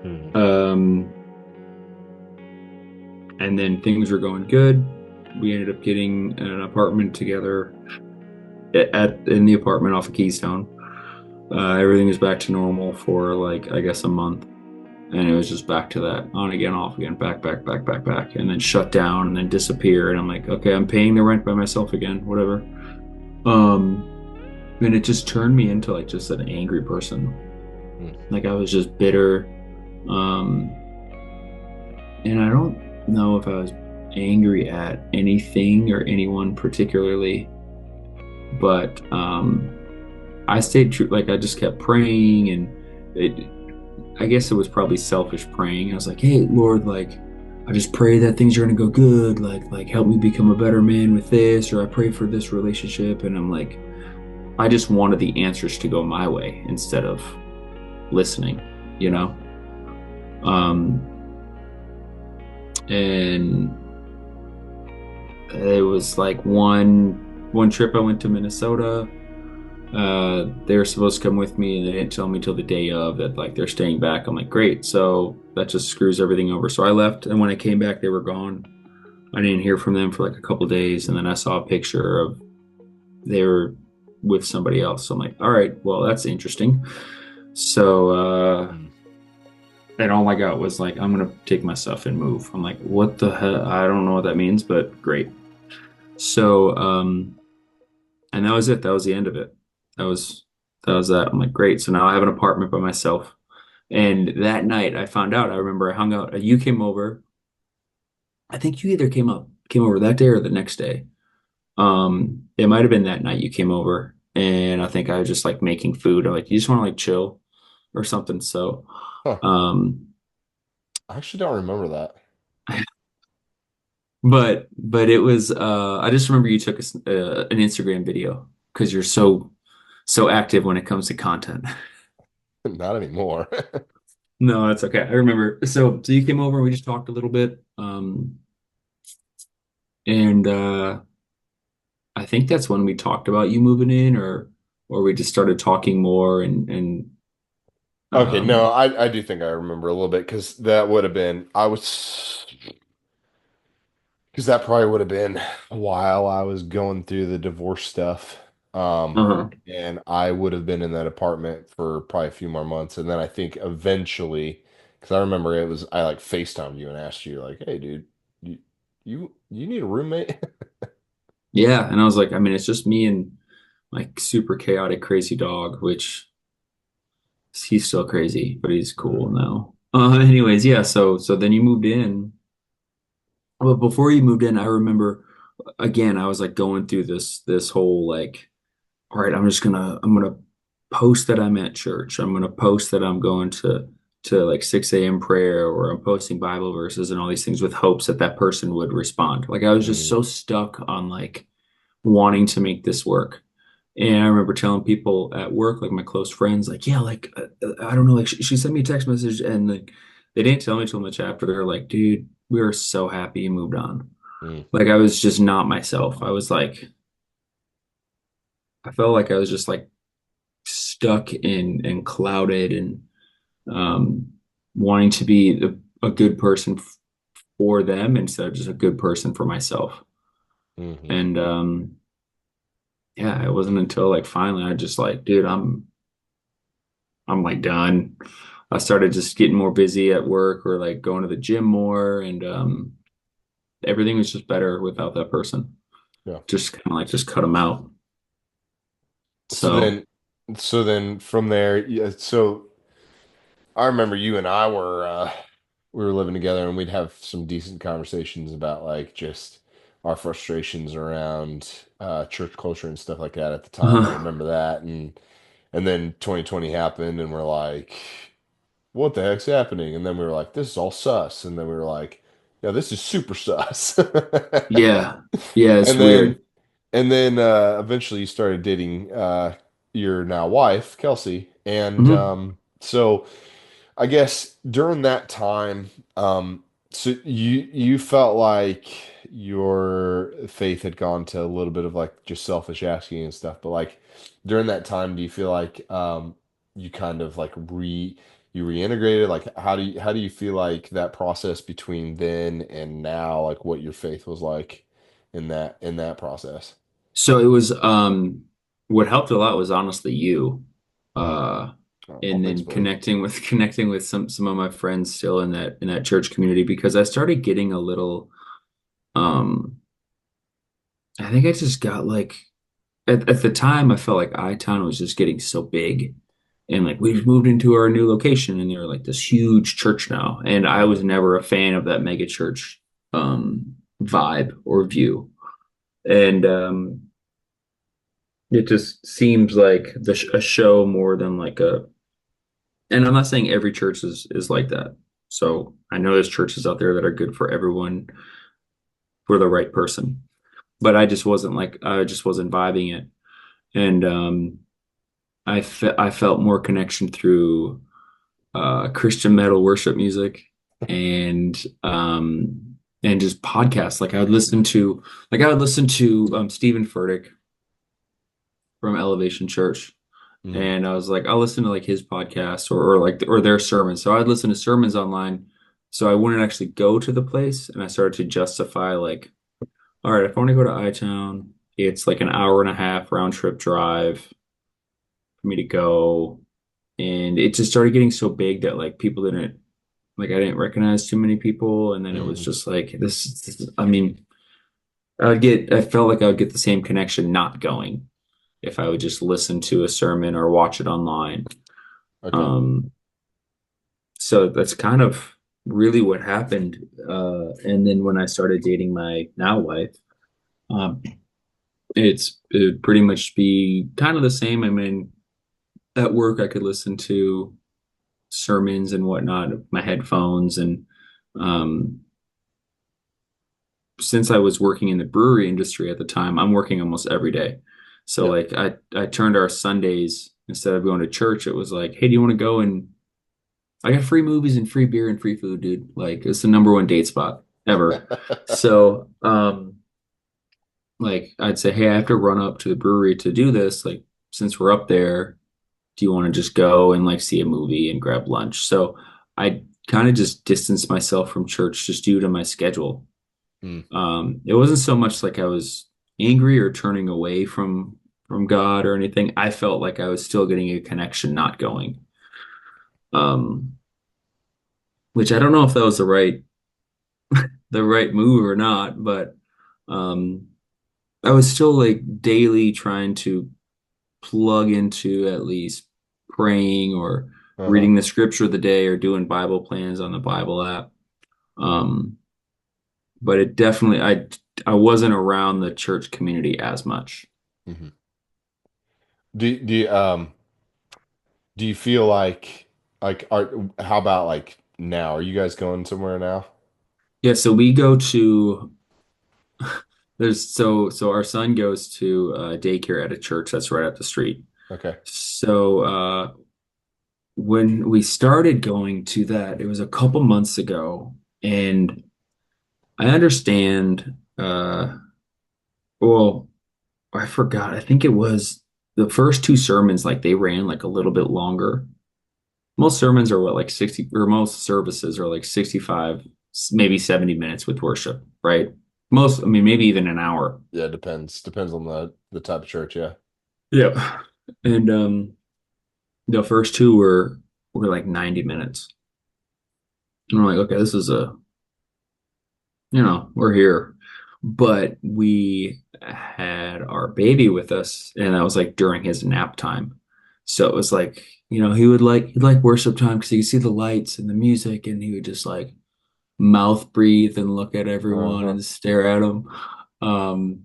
Hmm. Um, and then things were going good. We ended up getting an apartment together in the apartment off of Keystone. Everything was back to normal for like, I guess, a month. And it was just back to that on again, off again, back, back, back, back, back, and then shut down and then disappear. And I'm like, okay, I'm paying the rent by myself again, whatever. Um, and it just turned me into like just an angry person. Hmm. Like, I was just bitter. Um, and I don't know if I was angry at anything or anyone particularly, but I stayed true. Like, I just kept praying, and it, I guess it was probably selfish praying. I was like, hey, Lord, like, I just pray that things are gonna go good. Like help me become a better man with this, or I pray for this relationship. And I'm like, I just wanted the answers to go my way instead of listening, you Yeah. know? Um, and it was like one trip I went to Minnesota. They were supposed to come with me, and they didn't tell me till the day of that like they're staying back. I'm like, great, so that just screws everything over. So I left, and when I came back, they were gone. I didn't hear from them for like a couple days, and then I saw a picture of they were with somebody else. So I'm like, all right, well, that's interesting. So Mm. and all I got was like, I'm gonna take my stuff and move. I'm like, what the hell? I don't know what that means, but great. So and that was it. That was the end of it. That was that was that. I'm like, great. So now I have an apartment by myself. And that night I found out, I remember I hung out, you came over. I think you either came over that day or the next day. It might have been that night you came over, and I think I was just like making food. I'm like, you just want to like chill or something. So, Huh. um, I actually don't remember that. but it was I just remember you took an Instagram video because you're so active when it comes to content. Not anymore. No, that's okay. I remember. So you came over and we just talked a little bit. And I think that's when we talked about you moving in, or we just started talking more and Okay, no, um I do think I remember a little bit because that would have been I was because that probably would have been while I was going through the divorce stuff. uh-huh. And I would have been in that apartment for probably a few more months. And then I think eventually, because I remember it was I like FaceTimed you and asked you like, "Hey, dude, you you need a roommate?" Yeah, and I was like, I mean, it's just me and like super chaotic crazy dog, which he's still crazy, but he's cool Mhm. now. Anyways, yeah, so then you moved in. Well, before you moved in, I remember again, I was like going through this whole like, all right, I'm gonna post that I'm at church. I'm gonna post that I'm going to like 6 a.m. prayer, or I'm posting Bible verses and all these things with hopes that that person would respond. Like I was just Mm, so stuck on like wanting to make this work. And I remember telling people at work, like my close friends, like, yeah, like I don't know, like she sent me a text message, and like they didn't tell me till much after. They're like, dude, we were so happy you moved on. mm, Like I was just not myself. I was like, I felt like I was just like stuck in and clouded and um, wanting to be a good person for them instead of just a good person for myself. hmm And yeah, it wasn't until like finally I just like, dude, I'm like done. I started just getting more busy at work or like going to the gym more, and everything was just better without that person. Yeah. Just kind of like just cut them out. So So, then, so then from there, yeah, so I remember you and I were we were living together and we'd have some decent conversations about like just our frustrations around church culture and stuff like that at the time. I remember that and then 2020 happened and we're like, what the heck's happening? And then we were like, this is all sus. And then we were like, yeah, this is super sus. yeah, yeah, it's And then weird. eventually you started dating your now wife, Kelsey. And Mhm. so I guess during that time, so you felt like your faith had gone to a little bit of like just selfish asking and stuff, but like during that time, do you feel like you kind of like you reintegrated? Like how do you feel like that process between then and now, like what your faith was like in that process? So it was what helped a lot was honestly you. Mm. Uh Oh, and thanks, then buddy. connecting with some of my friends still in that church community, because I started getting a little I think I just got like at the time I felt like iTown was just getting so big, and like we've moved into our new location and they're like this huge church now, and I was Mm, never a fan of that mega church vibe or view. And it just seems like a show more than like And I'm not saying every church is like that. So I know there's churches out there that are good for everyone, for the right person. But I just wasn't vibing it. And I felt more connection through Christian metal worship music and and just podcasts. Like I would listen to Stephen Furtick from Elevation Church. Hmm. And I was like, I'll listen to like his podcast or their sermons. So I'd listen to sermons online. So I wouldn't actually go to the place. And I started to justify like, all right, if I want to go to iTown, it's like an hour and a half round trip drive for me to go. And it just started getting so big that like people didn't like I didn't recognize too many people. And then it was Hmm. just like I mean, I felt like I would get the same connection not going if I would just listen to a sermon or watch it online. Okay. Um, so that's kind of really what happened. And then when I started dating my now wife, um, it pretty much be kind of the same. I mean, at work I could listen to sermons and whatnot, my headphones, and um, since I was working in the brewery industry at the time, I'm working almost every day. So Yeah. like I turned our Sundays instead of going to church, it was like, hey, do you want to go and I got free movies and free beer and free food, dude. Like it's the number one date spot ever. So like I'd say, hey, I have to run up to the brewery to do this. Like since we're up there, do you want to just go and like see a movie and grab lunch? So I kind of just distanced myself from church just due to my schedule. Hmm. It wasn't so much like I was angry or turning away from God or anything. I felt like I was still getting a connection not going. Um, which I don't know if that was the right move or not, but um I was still like daily trying to plug into at least praying or Uh-huh. reading the scripture of the day or doing Bible plans on the Bible app. Um, but it definitely I wasn't around the church community as much. Hmm. Do you feel like are how about like now? Are you guys going somewhere now? Yeah, so we go to so our son goes to daycare at a church that's right up the street. Okay. So when we started going to that, it was a couple months ago, and I understand. Well, I forgot. I think it was the first two sermons, like they ran like a little bit longer. Most sermons are what, like 60, or most services are like 65, maybe 70 minutes with worship, right? Most, I mean, maybe even an hour. Yeah, it depends. Depends on the type of church, yeah. Yeah. And the first two were like 90 minutes. And we're like, okay, this is we're here. But we had our baby with us, and that was like during his nap time. So it was like, he'd like worship time because he could see the lights and the music, and he would just like mouth breathe and look at everyone Uh-huh. and stare at them. Um,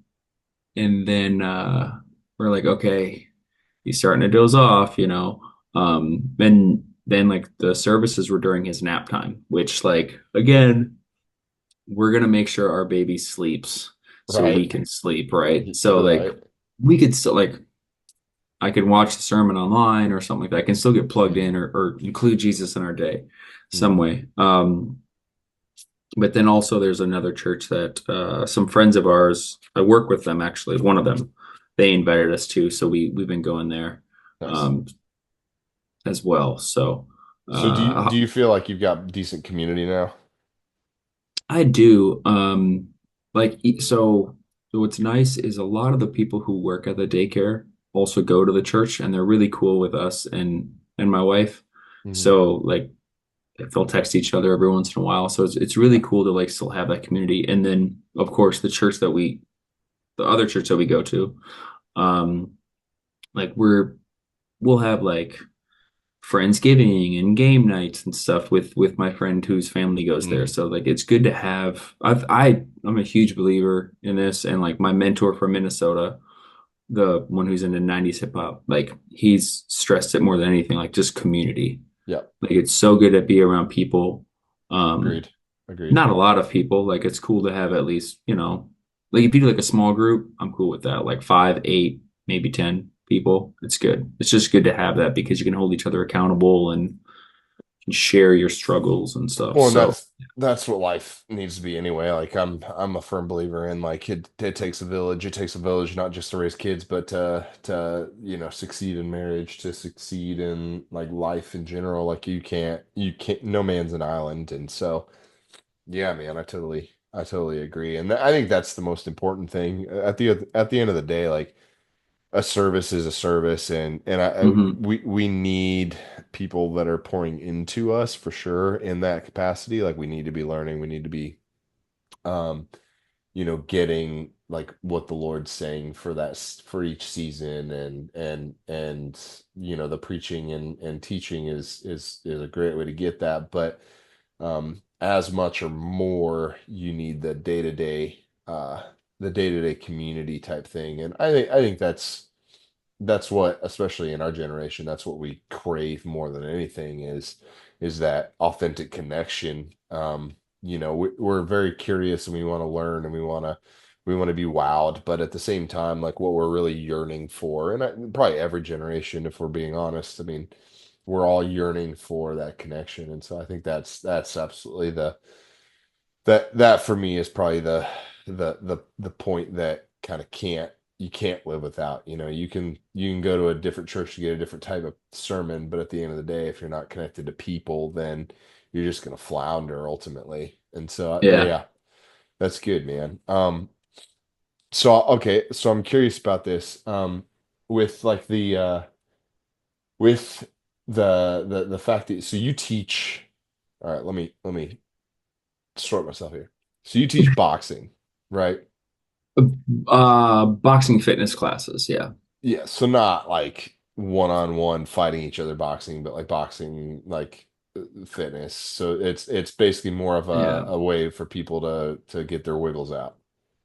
and then we're like, okay, he's starting to doze off, you know. And then like the services were during his nap time, which like again we're gonna make sure our baby sleeps so we Right. can sleep, right? So like Right. we could still like I can watch the sermon online or something like that. I can still get plugged Hmm. in or include Jesus in our day some Hmm. way. But then also there's another church that some friends of ours, I work with them actually, one of them, they invited us to, so we've been going there Nice. um as well. So So uh do you feel like you've got decent community now? I do. So what's nice is a lot of the people who work at the daycare also go to the church and they're really cool with us and my wife. Hmm. So like they'll text each other every once in a while. So it's really cool to like still have that community. And then of course the other church that we go to, um, like we'll have like Friendsgiving and game nights and stuff with my friend whose family goes there. Mm. So like it's good to have I'm a huge believer in this and like my mentor from Minnesota, the one who's into 90s hip hop, like he's stressed it more than anything, like just community. Yep. Like it's so good to be around people. Um, Agreed. Agreed. Not a lot of people. Like it's cool to have at least, like if you do like a small group, I'm cool with that. Like 5, 8, maybe 10 people. It's good. It's just good to have that because you can hold each other accountable and share your struggles and stuff. Well, and So, that's what life needs to be anyway. Like I'm a firm believer in like it takes a village. It takes a village not just to raise kids, but to succeed in marriage, to succeed in like life in general. Like you can't no man's an island. And so yeah, man, I totally agree. And I think that's the most important thing at the end of the day. Like a service is a service, and mhm. we need people that are pouring into us for sure in that capacity. Like we need to be learning, we need to be um getting like what the Lord's saying for for each season, and the preaching and teaching is a great way to get that. But as much or more, you need the day-to-day community type thing. And I think that's what, especially in our generation, that's what we crave more than anything is that authentic connection. We're very curious, and we want to learn, and we want to be wowed, but at the same time, like what we're really yearning for, and probably every generation, if we're being honest, I mean, we're all yearning for that connection. And so I think that's absolutely that for me is probably the point that kind of you can't live without. You can go to a different church to get a different type of sermon, but at the end of the day, if you're not connected to people, then you're just going to flounder ultimately. And so Yeah. yeah, that's good, man. So okay, so I'm curious about this. With like with the fact that so you teach. All right, let me sort myself here. So you teach boxing, right? Boxing fitness classes. Yeah. Yeah, so not like one-on-one fighting each other boxing, but like boxing like fitness. So it's basically more of Yeah. a way for people to get their wiggles out.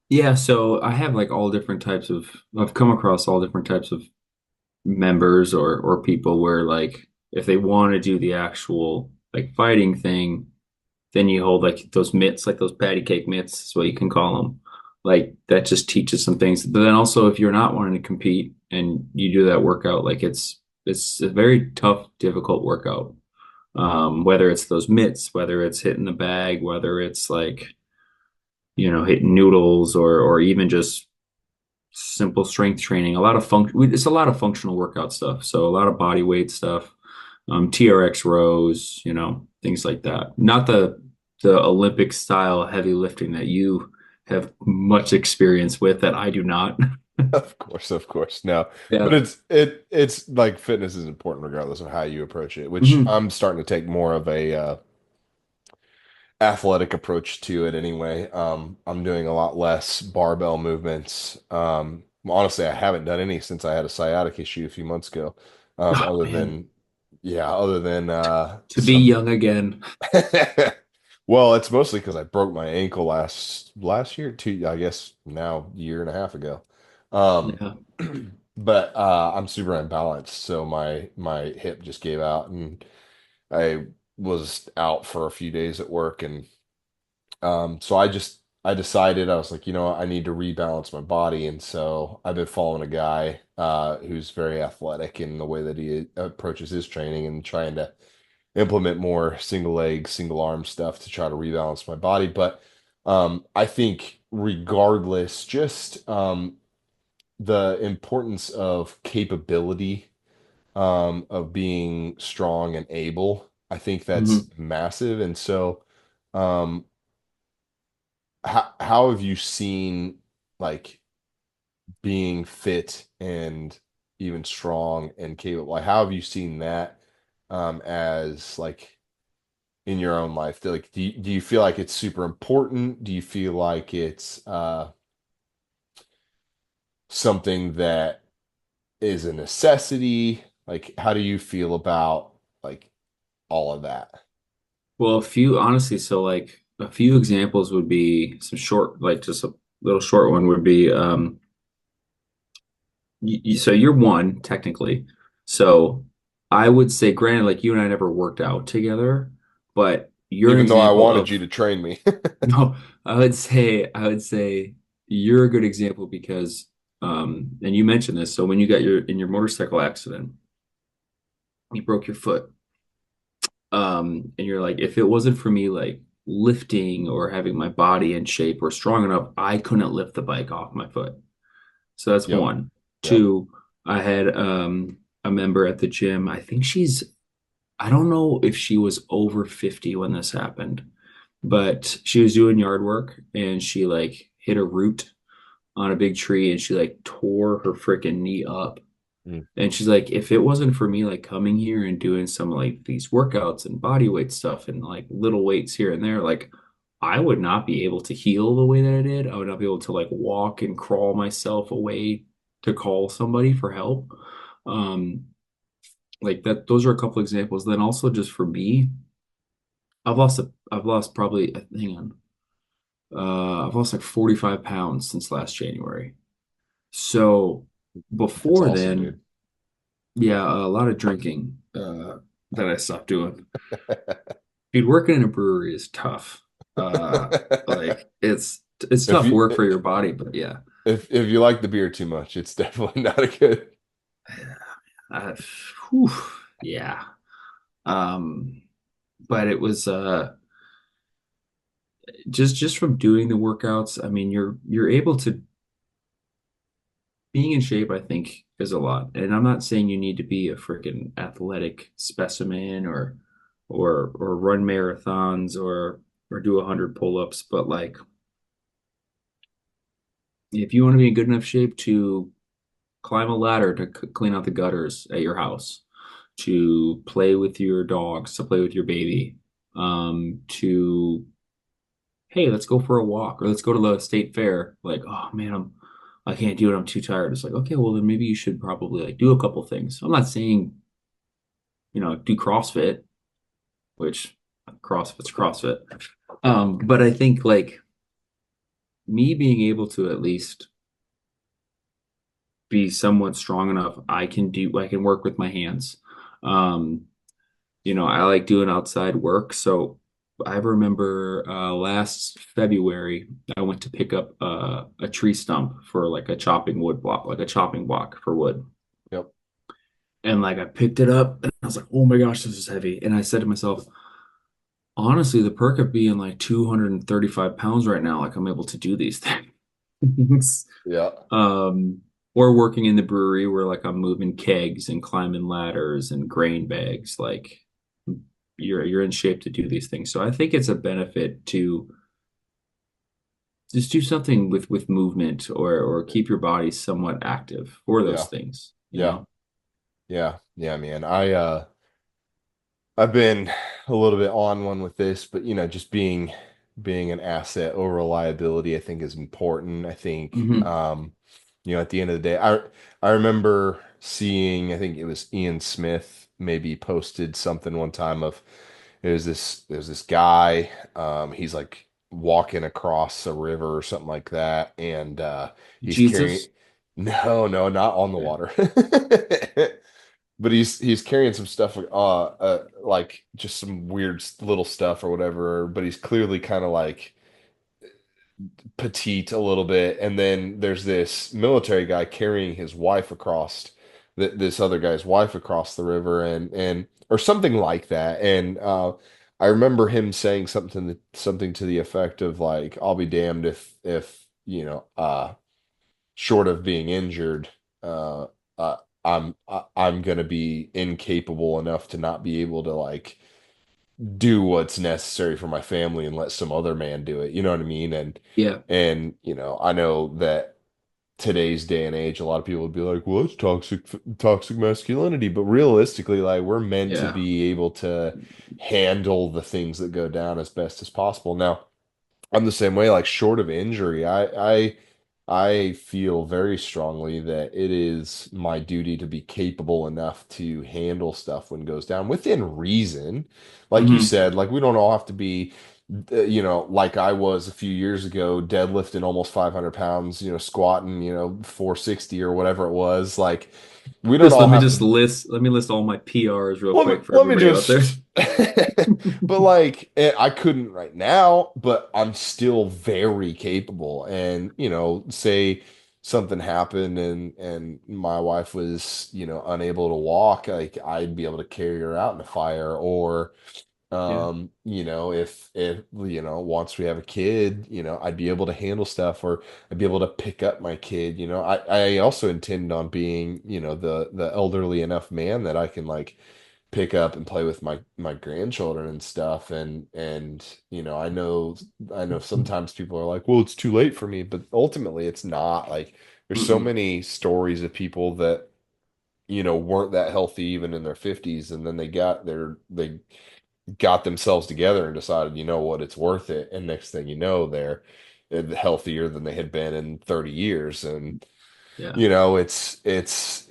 Yeah. So I have like all different types I've come across all different types of members or people where like if they want to do the actual like fighting thing, then you hold like those mitts, like those patty cake mitts, is what you can call them. Like that just teaches some things. But then also if you're not wanting to compete and you do that workout, like it's a very tough, difficult workout. Whether it's those mitts, whether it's hitting the bag, whether it's like, hitting noodles or even just simple strength training, it's a lot of functional workout stuff. So a lot of body weight stuff, TRX rows, things like that. Not the Olympic style heavy lifting that you have much experience with that I do not. Of course, of course. No. But Yeah. it's like fitness is important regardless of how you approach it, which Mhm. I'm starting to take more of a athletic approach to it anyway. I'm doing a lot less barbell movements. Honestly, I haven't done any since I had a sciatic issue a few months ago. Oh Other man, than yeah, other than to be some young again. well, it's mostly because I broke my ankle last year, I guess now year and a half ago. Um, Yeah. but I'm super unbalanced, so my hip just gave out, and I was out for a few days at work. And so I decided, I was like, I need to rebalance my body. And so I've been following a guy who's very athletic in the way that he approaches his training, and trying to implement more single leg, single arm stuff to try to rebalance my body. But I think regardless, just the importance of capability, of being strong and able, I think that's Mhm. massive. And so um, how have you seen like being fit and even strong and capable? Like, how have you seen that as like in your own life? Like, do you feel like it's super important? Do you feel like it's something that is a necessity? Like, how do you feel about like all of that? Well, honestly, so like a few examples would be some short, like just a little short one would be, so you're one technically. So I would say, granted, like you and I never worked out together, but you're an Even though I example wanted you of to train me. no, I would say you're a good example because and you mentioned this, so when you got your motorcycle accident, you broke your foot. And you're like, if it wasn't for me like lifting or having my body in shape or strong enough, I couldn't lift the bike off my foot. So that's Yep. one. Yep. Two, I had a member at the gym. I don't know if she was over 50 when this happened, but she was doing yard work and she like hit a root on a big tree and she like tore her freaking knee up. Mm. And she's like, if it wasn't for me like coming here and doing some like these workouts and body weight stuff and like little weights here and there, like I would not be able to heal the way that I did. I would not be able to like walk and crawl myself away to call somebody for help. Um, like that, those are a couple examples. Then also just for me, I've lost probably, hang on, I've lost like 45 pounds since last January. So That's before awesome, then, dude. yeah, a lot of drinking that I stopped doing. Dude, working in a brewery is tough. Like it's If tough you work for your body, but yeah. if you like the beer too much, it's definitely not a good. Uh, whew, yeah. Um, but it was just from doing the workouts, I mean, you're able to being in shape, I think, is a lot. And I'm not saying you need to be a freaking athletic specimen or run marathons or do 100 pull-ups, but like if you want to be in good enough shape to climb a ladder to clean out the gutters at your house, to play with your dogs, to play with your baby, to hey, let's go for a walk or let's go to the state fair. Like, oh man, I can't do it. I'm too tired. It's like, okay, well then maybe you should probably like do a couple things. I'm not saying, do CrossFit, which CrossFit's CrossFit. But I think like me being able to at least be somewhat strong enough, I can work with my hands. Um, I like doing outside work. So I remember last February, I went to pick up a tree stump for like a chopping wood block, like a chopping block for wood. Yep. And like I picked it up and I was like, oh my gosh, this is heavy. And I said to myself, honestly, the perk of being like 235 pounds right now, like I'm able to do these things. Yeah. Um, or working in the brewery where like I'm moving kegs and climbing ladders and grain bags, like you're in shape to do these things. So I think it's a benefit to just do something with movement or keep your body somewhat active for those Yeah. things, you Yeah. know? Yeah. Yeah, man. I've been a little bit on one with this, but just being an asset over reliability, I think is important. I think Hmm. at the end of the day, I remember seeing, I think it was Ian Smith maybe posted something one time of there's this guy, he's like walking across a river or something like that, and he's carrying Jesus. no, no, not on the Okay. water. But he's carrying some stuff, like just some weird little stuff or whatever. But he's clearly kind of like petite a little bit. And then there's this military guy carrying his wife across this other guy's wife across the river, and or something like that. And I remember him saying something to the effect of like, "I'll be damned if short of being injured, uh, uh, I'm gonna be incapable enough to not be able to like do what's necessary for my family and let some other man do it." You know what I mean? Yeah. And I know that today's day and age, a lot of people would be like, "Well, it's toxic masculinity," but realistically, like we're meant to Yeah. be able to handle the things that go down as best as possible. Now, I'm the same way, like short of injury, I feel very strongly that it is my duty to be capable enough to handle stuff when it goes down within reason. Like you Hmm. said, like we don't all have to be, like I was a few years ago, deadlifting almost 500 pounds, squatting, 460 or whatever it was. Like, we don't Just all let me have just to. list all my PRs real Let me quick for let me everybody out there. just but like I couldn't right now, but I'm still very capable. And say something happened and my wife was, unable to walk, like I'd be able to carry her out in the fire. Or Yeah. if once we have a kid, I'd be able to handle stuff, or I'd be able to pick up my kid. I also intend on being, the elderly enough man that I can like pick up and play with my grandchildren and stuff. And I know sometimes people are like, well, it's too late for me, but ultimately it's not. Like, there's so Mm-mm. many stories of people that weren't that healthy even in their 50s, and then they got themselves together and decided, you know what, it's worth it. And next thing you know, they're healthier than they had been in 30 years. And Yeah.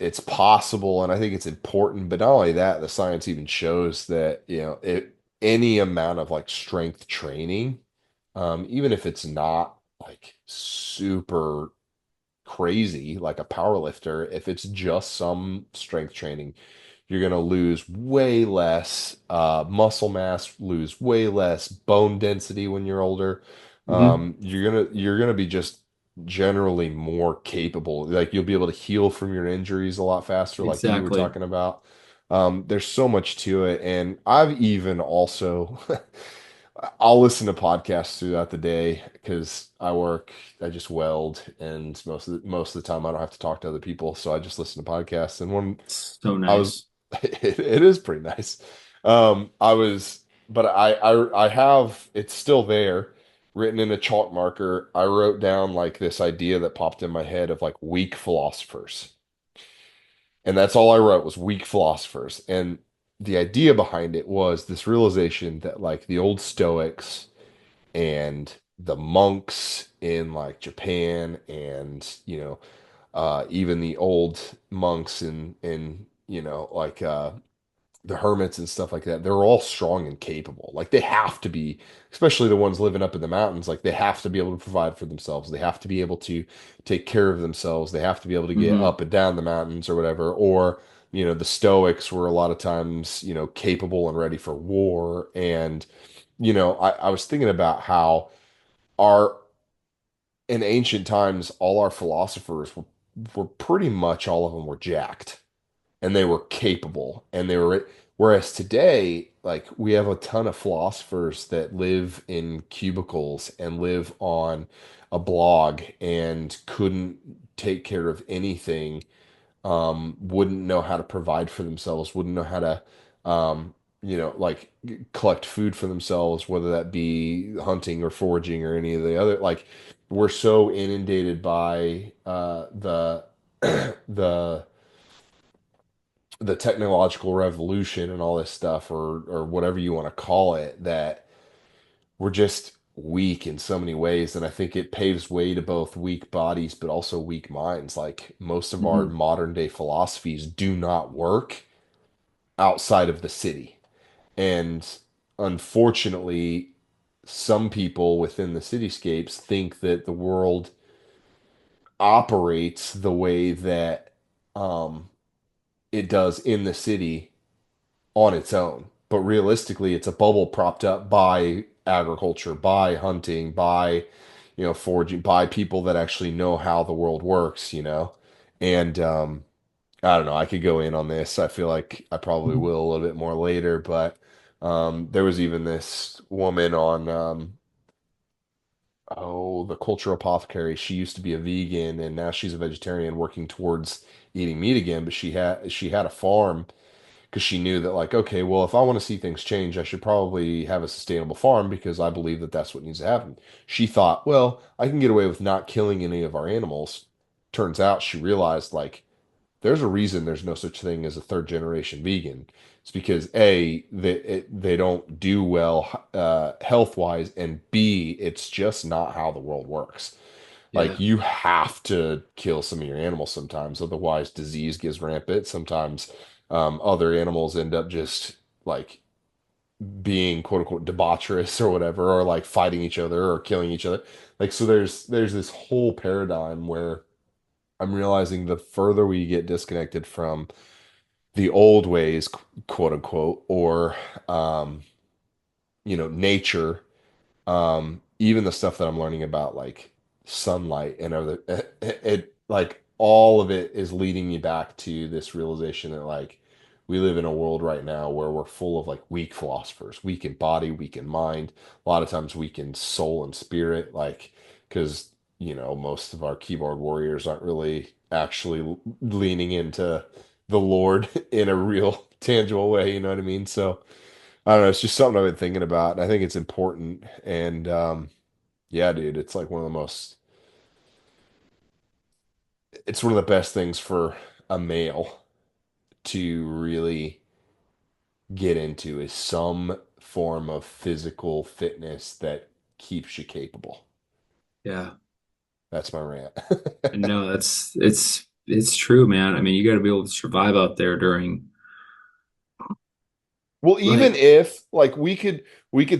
it's possible, and I think it's important. But not only that, the science even shows that, any amount of like strength training, even if it's not like super crazy like a power lifter, if it's just some strength training, you're going to lose way less muscle mass, lose way less bone density when you're older. Hmm. You're gonna be just generally more capable. Like, you'll be able to heal from your injuries a lot faster, like you were Exactly. talking about. There's so much to it, and I've even also I'll listen to podcasts throughout the day because I just weld, and most of the time I don't have to talk to other people, so I just listen to podcasts. And when So I was, nice. it is pretty nice. I was, but I have it's still there, written in a chalk marker. I wrote down like this idea that popped in my head of like weak philosophers, and that's all I wrote was weak philosophers. And the idea behind it was this realization that like the old Stoics and the monks in like Japan, and even the old monks in like the hermits and stuff like that, they're all strong and capable. Like, they have to be, especially the ones living up in the mountains, like they have to be able to provide for themselves. They have to be able to take care of themselves. They have to be able to get Hmm. up and down the mountains or whatever. Or, the Stoics were a lot of times, capable and ready for war. And, I was thinking about how our in ancient times, all our philosophers were pretty much all of them were jacked, and they were capable, and they were, whereas today, like, we have a ton of philosophers that live in cubicles and live on a blog and couldn't take care of anything, wouldn't know how to provide for themselves, wouldn't know how to, like, collect food for themselves, whether that be hunting or foraging or any of the other. Like, we're so inundated by the the technological revolution and all this stuff, or whatever you want to call it, that we're just weak in so many ways. And I think it paves way to both weak bodies but also weak minds. Like, most of our Hmm. modern day philosophies do not work outside of the city. And unfortunately, some people within the cityscapes think that the world operates the way that um, it does in the city on its own. But realistically, it's a bubble propped up by agriculture, by hunting, by, foraging, by people that actually know how the world works. And I don't know, I could go in on this. I feel like I probably will a little bit more later, but there was even this woman on the Cultural Apothecary. She used to be a vegan, and now she's a vegetarian working towards eating meat again, but she had a farm because she knew that, like, okay, well, if I want to see things change, I should probably have a sustainable farm because I believe that that's what needs to happen. She thought, well, I can get away with not killing any of our animals. Turns out she realized, like, there's a reason there's no such thing as a third generation vegan. It's because A, they don't do well health wise, and B, it's just not how the world works. Like, Yeah. you have to kill some of your animals sometimes, otherwise disease gets rampant. Sometimes other animals end up just like being quote unquote debaucherous or whatever, or like fighting each other or killing each other. Like so there's this whole paradigm where I'm realizing the further we get disconnected from the old ways, quote unquote, or um, nature, even the stuff that I'm learning about like sunlight and other like all of it is leading me back to this realization that like we live in a world right now where we're full of like weak philosophers, weak in body, weak in mind, a lot of times weak in soul and spirit, like because most of our keyboard warriors aren't really actually leaning into the Lord in a real tangible way, you know what I mean? So I don't know. It's just something I've been thinking about, and I think it's important. And yeah, dude, it's like it's one of the best things for a male to really get into is some form of physical fitness that keeps you capable. Yeah. That's my rant. And no, it's true, man. I mean, you got to be able to survive out there during Well, like even if like we could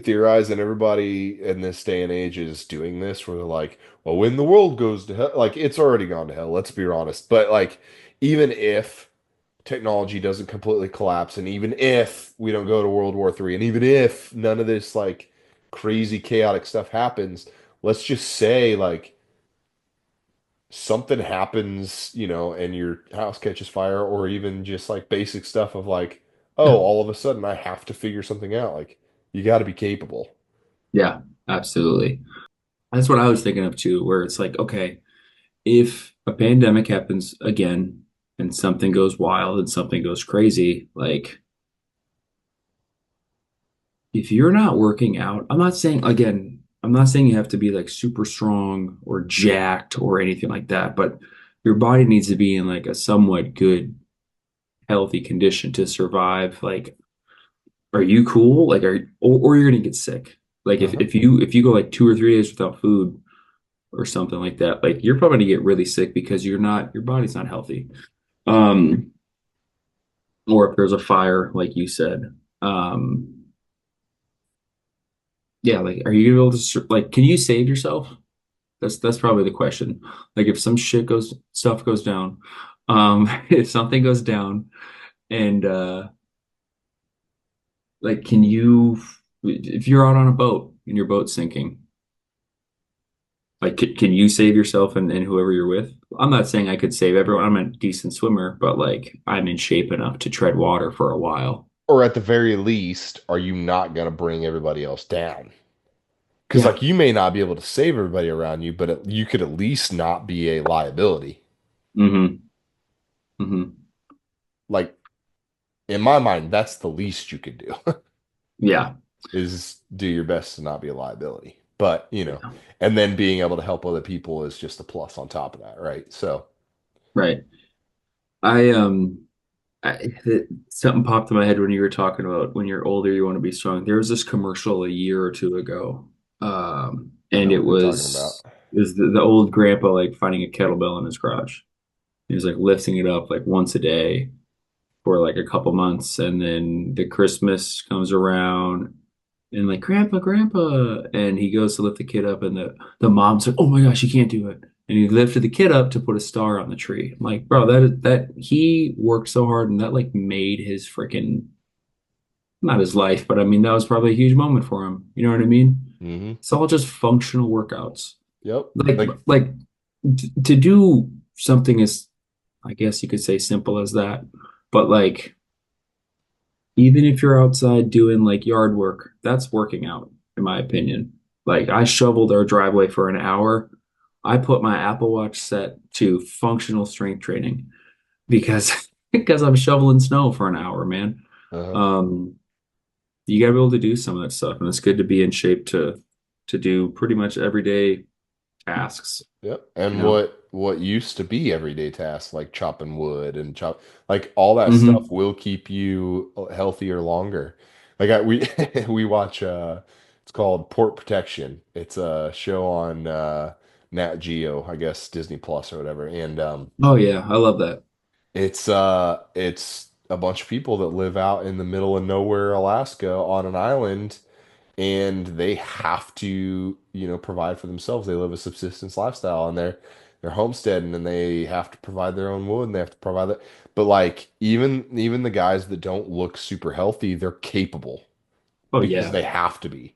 theorize and everybody in this day and age is doing this where they're like, well, when the world goes to hell, like it's already gone to hell, let's be honest. But like even if technology doesn't completely collapse, and even if we don't go to World War III, and even if none of this like crazy chaotic stuff happens, let's just say like something happens, and your house catches fire, or even just like basic stuff of like, oh, yeah, all of a sudden I have to figure something out. Like you got to be capable. yeah, absolutely. That's what I was thinking of too, where it's like, okay, if a pandemic happens again and something goes wild and something goes crazy, like if you're not working out, I'm not saying you have to be like super strong or jacked or anything like that, but your body needs to be in like a somewhat good, healthy condition to survive. Like, are you cool? Like, or you're gonna get sick. Like, Uh-huh. if you go like 2 or 3 days without food or something like that, like you're probably gonna get really sick because your body's not healthy. Um, or if there's a fire, like you said. Um, yeah, like, are you gonna be able to like, can you save yourself? That's probably the question. Like if some stuff goes down, if something goes down and like can you if you're out on a boat and your boat's sinking, like can you save yourself and whoever you're with? I'm not saying I could save everyone. I'm a decent swimmer, but like I'm in shape enough to tread water for a while. Or at the very least, are you not going to bring everybody else down? Because Yeah. like you may not be able to save everybody around you, but you could at least not be a liability. Mm-hmm. Mm-hmm. Like in my mind, that's the least you could do. Yeah. Is do your best to not be a liability. But, Yeah. and then being able to help other people is just a plus on top of that, right? So, Right. I something popped in my head when you were talking about when you're older, you want to be strong. There was this commercial a year or two ago, I and know what you're talking about. it was the old grandpa like finding a kettlebell in his garage. He was like lifting it up like once a day for like a couple months, and then the Christmas comes around, and like grandpa, and he goes to lift the kid up, and the mom's like, oh my gosh, you can't do it. And he lifted the kid up to put a star on the tree. I'm like, bro, that he worked so hard and that like made his freaking not his life, but I mean that was probably a huge moment for him. You know what I mean? Hmm. It's all just functional workouts. Yep. Like Like, like to do something as I guess you could say simple as that, but like even if you're outside doing like yard work, that's working out, in my opinion. Like I shoveled our driveway for an hour. I put my Apple Watch set to functional strength training because because I'm shoveling snow for an hour, man. uh-huh. Um, you gotta be able to do some of that stuff, and it's good to be in shape to do pretty much everyday tasks, Yep. you And know? what used to be everyday tasks like chopping wood and like all that stuff Hmm. will keep you healthier longer. Like we we watch it's called Port Protection. It's a show on Nat Geo, I guess Disney Plus or whatever. And Oh yeah, I love that. it's a bunch of people that live out in the middle of nowhere, Alaska, on an island, and they have to, provide for themselves. They live a subsistence lifestyle, and they're homesteading, and they have to provide their own wood, and they have to provide that. But like even the guys that don't look super healthy, they're capable Oh because yeah. they have to be.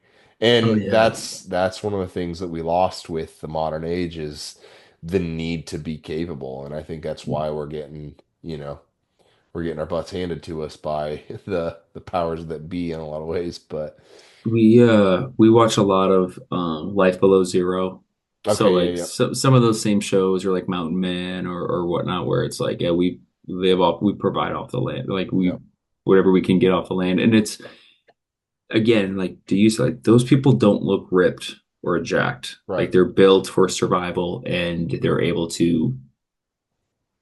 Oh And yeah. that's one of the things that we lost with the modern age is the need to be capable. And I think that's why we're getting our butts handed to us by the powers that be in a lot of ways. But We watch a lot of Life Below Zero. So okay, like yeah, some of those same shows are like Mountain Man or whatnot, where it's like, yeah, we live off, we provide off the land, like yeah, we whatever we can get off the land. And it's again, like to use like those people don't look ripped or jacked. Like right. they're built for survival and they're able to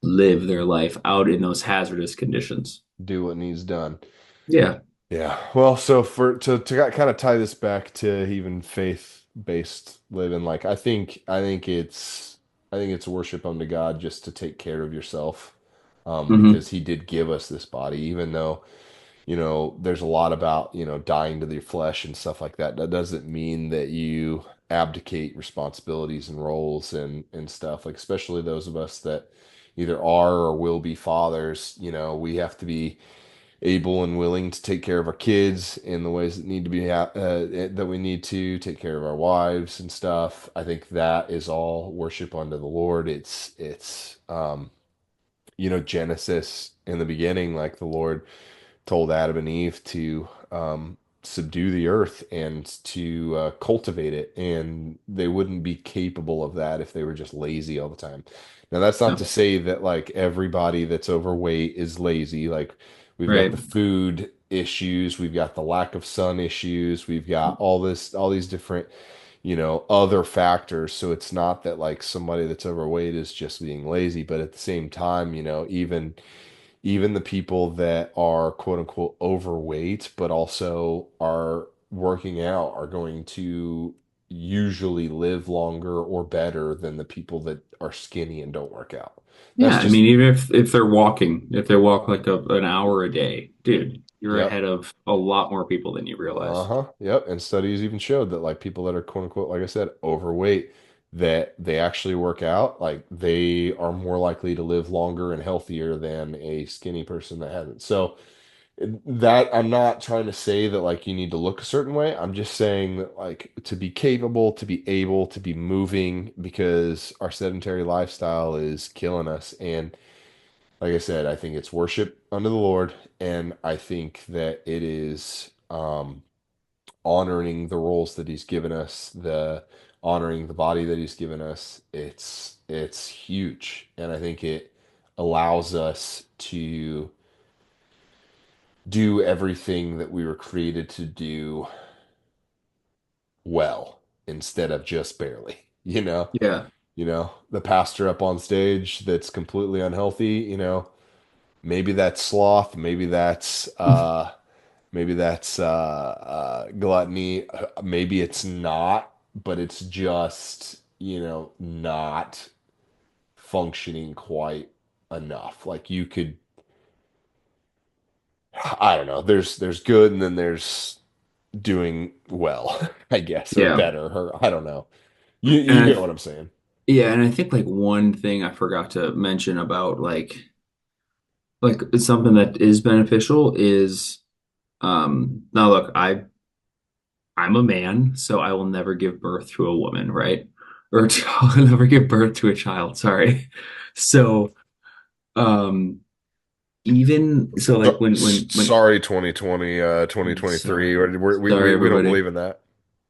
live their life out in those hazardous conditions. Do what needs done. Yeah. Yeah. Well, so for to kind of tie this back to even faith-based living, like I think it's worship unto God just to take care of yourself, Hmm. because He did give us this body, even though there's a lot about, dying to your flesh and stuff like that. That doesn't mean that you abdicate responsibilities and roles and stuff. Like especially those of us that either are or will be fathers, we have to be able and willing to take care of our kids in the ways that need to be that we need to take care of our wives and stuff. I think that is all worship unto the Lord. It's Genesis in the beginning, like the Lord told Adam and Eve to subdue the earth and to cultivate it, and they wouldn't be capable of that if they were just lazy all the time. Now, that's not Yeah. to say that like everybody that's overweight is lazy. Like we've got Right. the food issues, we've got the lack of sun issues, we've got all these different, other factors. So it's not that like somebody that's overweight is just being lazy, but at the same time, even the people that are quote unquote overweight, but also are working out are going to usually live longer or better than the people that are skinny and don't work out. Yeah, That's I just, mean, even if they're walking, if they walk like an hour a day, dude, you're yep. ahead of a lot more people than you realize. Uh-huh. Yep. And studies even showed that like people that are quote unquote, like I said, overweight, that they actually work out, like they are more likely to live longer and healthier than a skinny person that hasn't. So that I'm not trying to say that like you need to look a certain way. I'm just saying that like to be capable, to be able to be moving because our sedentary lifestyle is killing us. And like I said, I think it's worship unto the Lord, and I think that it is honoring the roles that He's given us, the honoring the body that He's given us. It's huge, and I think it allows us to do everything that we were created to do well instead of just barely. Yeah. The pastor up on stage that's completely unhealthy, maybe that's sloth, maybe that's gluttony, maybe it's not, but it's just, not functioning quite enough. Like you could, I don't know, there's good and then there's doing well, I guess, or Yeah. better, or I don't know. You And get what I'm saying. yeah, and I think like one thing I forgot to mention about like it's something that is beneficial is now look, I'm a man, so I will never give birth to a woman, right? Or I'll never give birth to a child, sorry. So um even so like when Sorry, 2020, 2023. sorry, sorry We don't everybody. believe in that.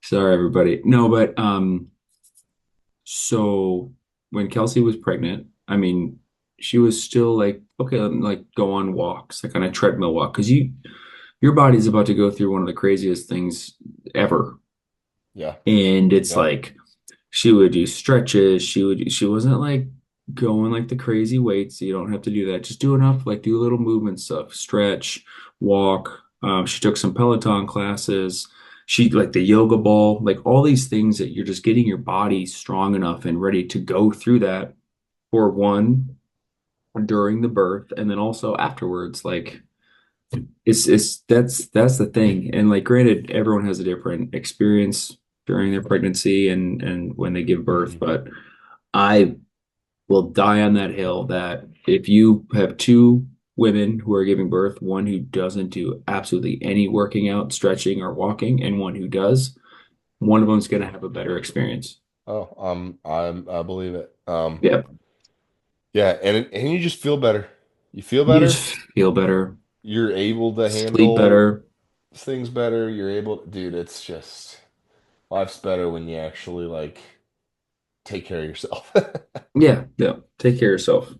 Sorry everybody. No, but so when Kelsey was pregnant, I mean, she was still like, okay, let me like go on walks, like on a treadmill walk, because your body's about to go through one of the craziest things ever. Yeah. And it's Yep. like she would do stretches, she wasn't like going like the crazy weights, so you don't have to do that. Just do enough, like do little movement stuff, stretch, walk. She took some Peloton classes. She like the yoga ball, like all these things that you're just getting your body strong enough and ready to go through that for one during the birth and then also afterwards. Like It's that's the thing. And like granted, everyone has a different experience during their pregnancy and when they give birth, Mhm. but I will die on that hill that if you have two women who are giving birth, one who doesn't do absolutely any working out, stretching, or walking, and one who does, one of them is going to have a better experience. Oh, I believe it. Yeah, Yeah, and you just feel better. You feel you better. just feel better, You're able to sleep handle better. things better. You're able to, dude, it's just life's better when you actually like take care of yourself. Yeah, yeah. Take care of yourself.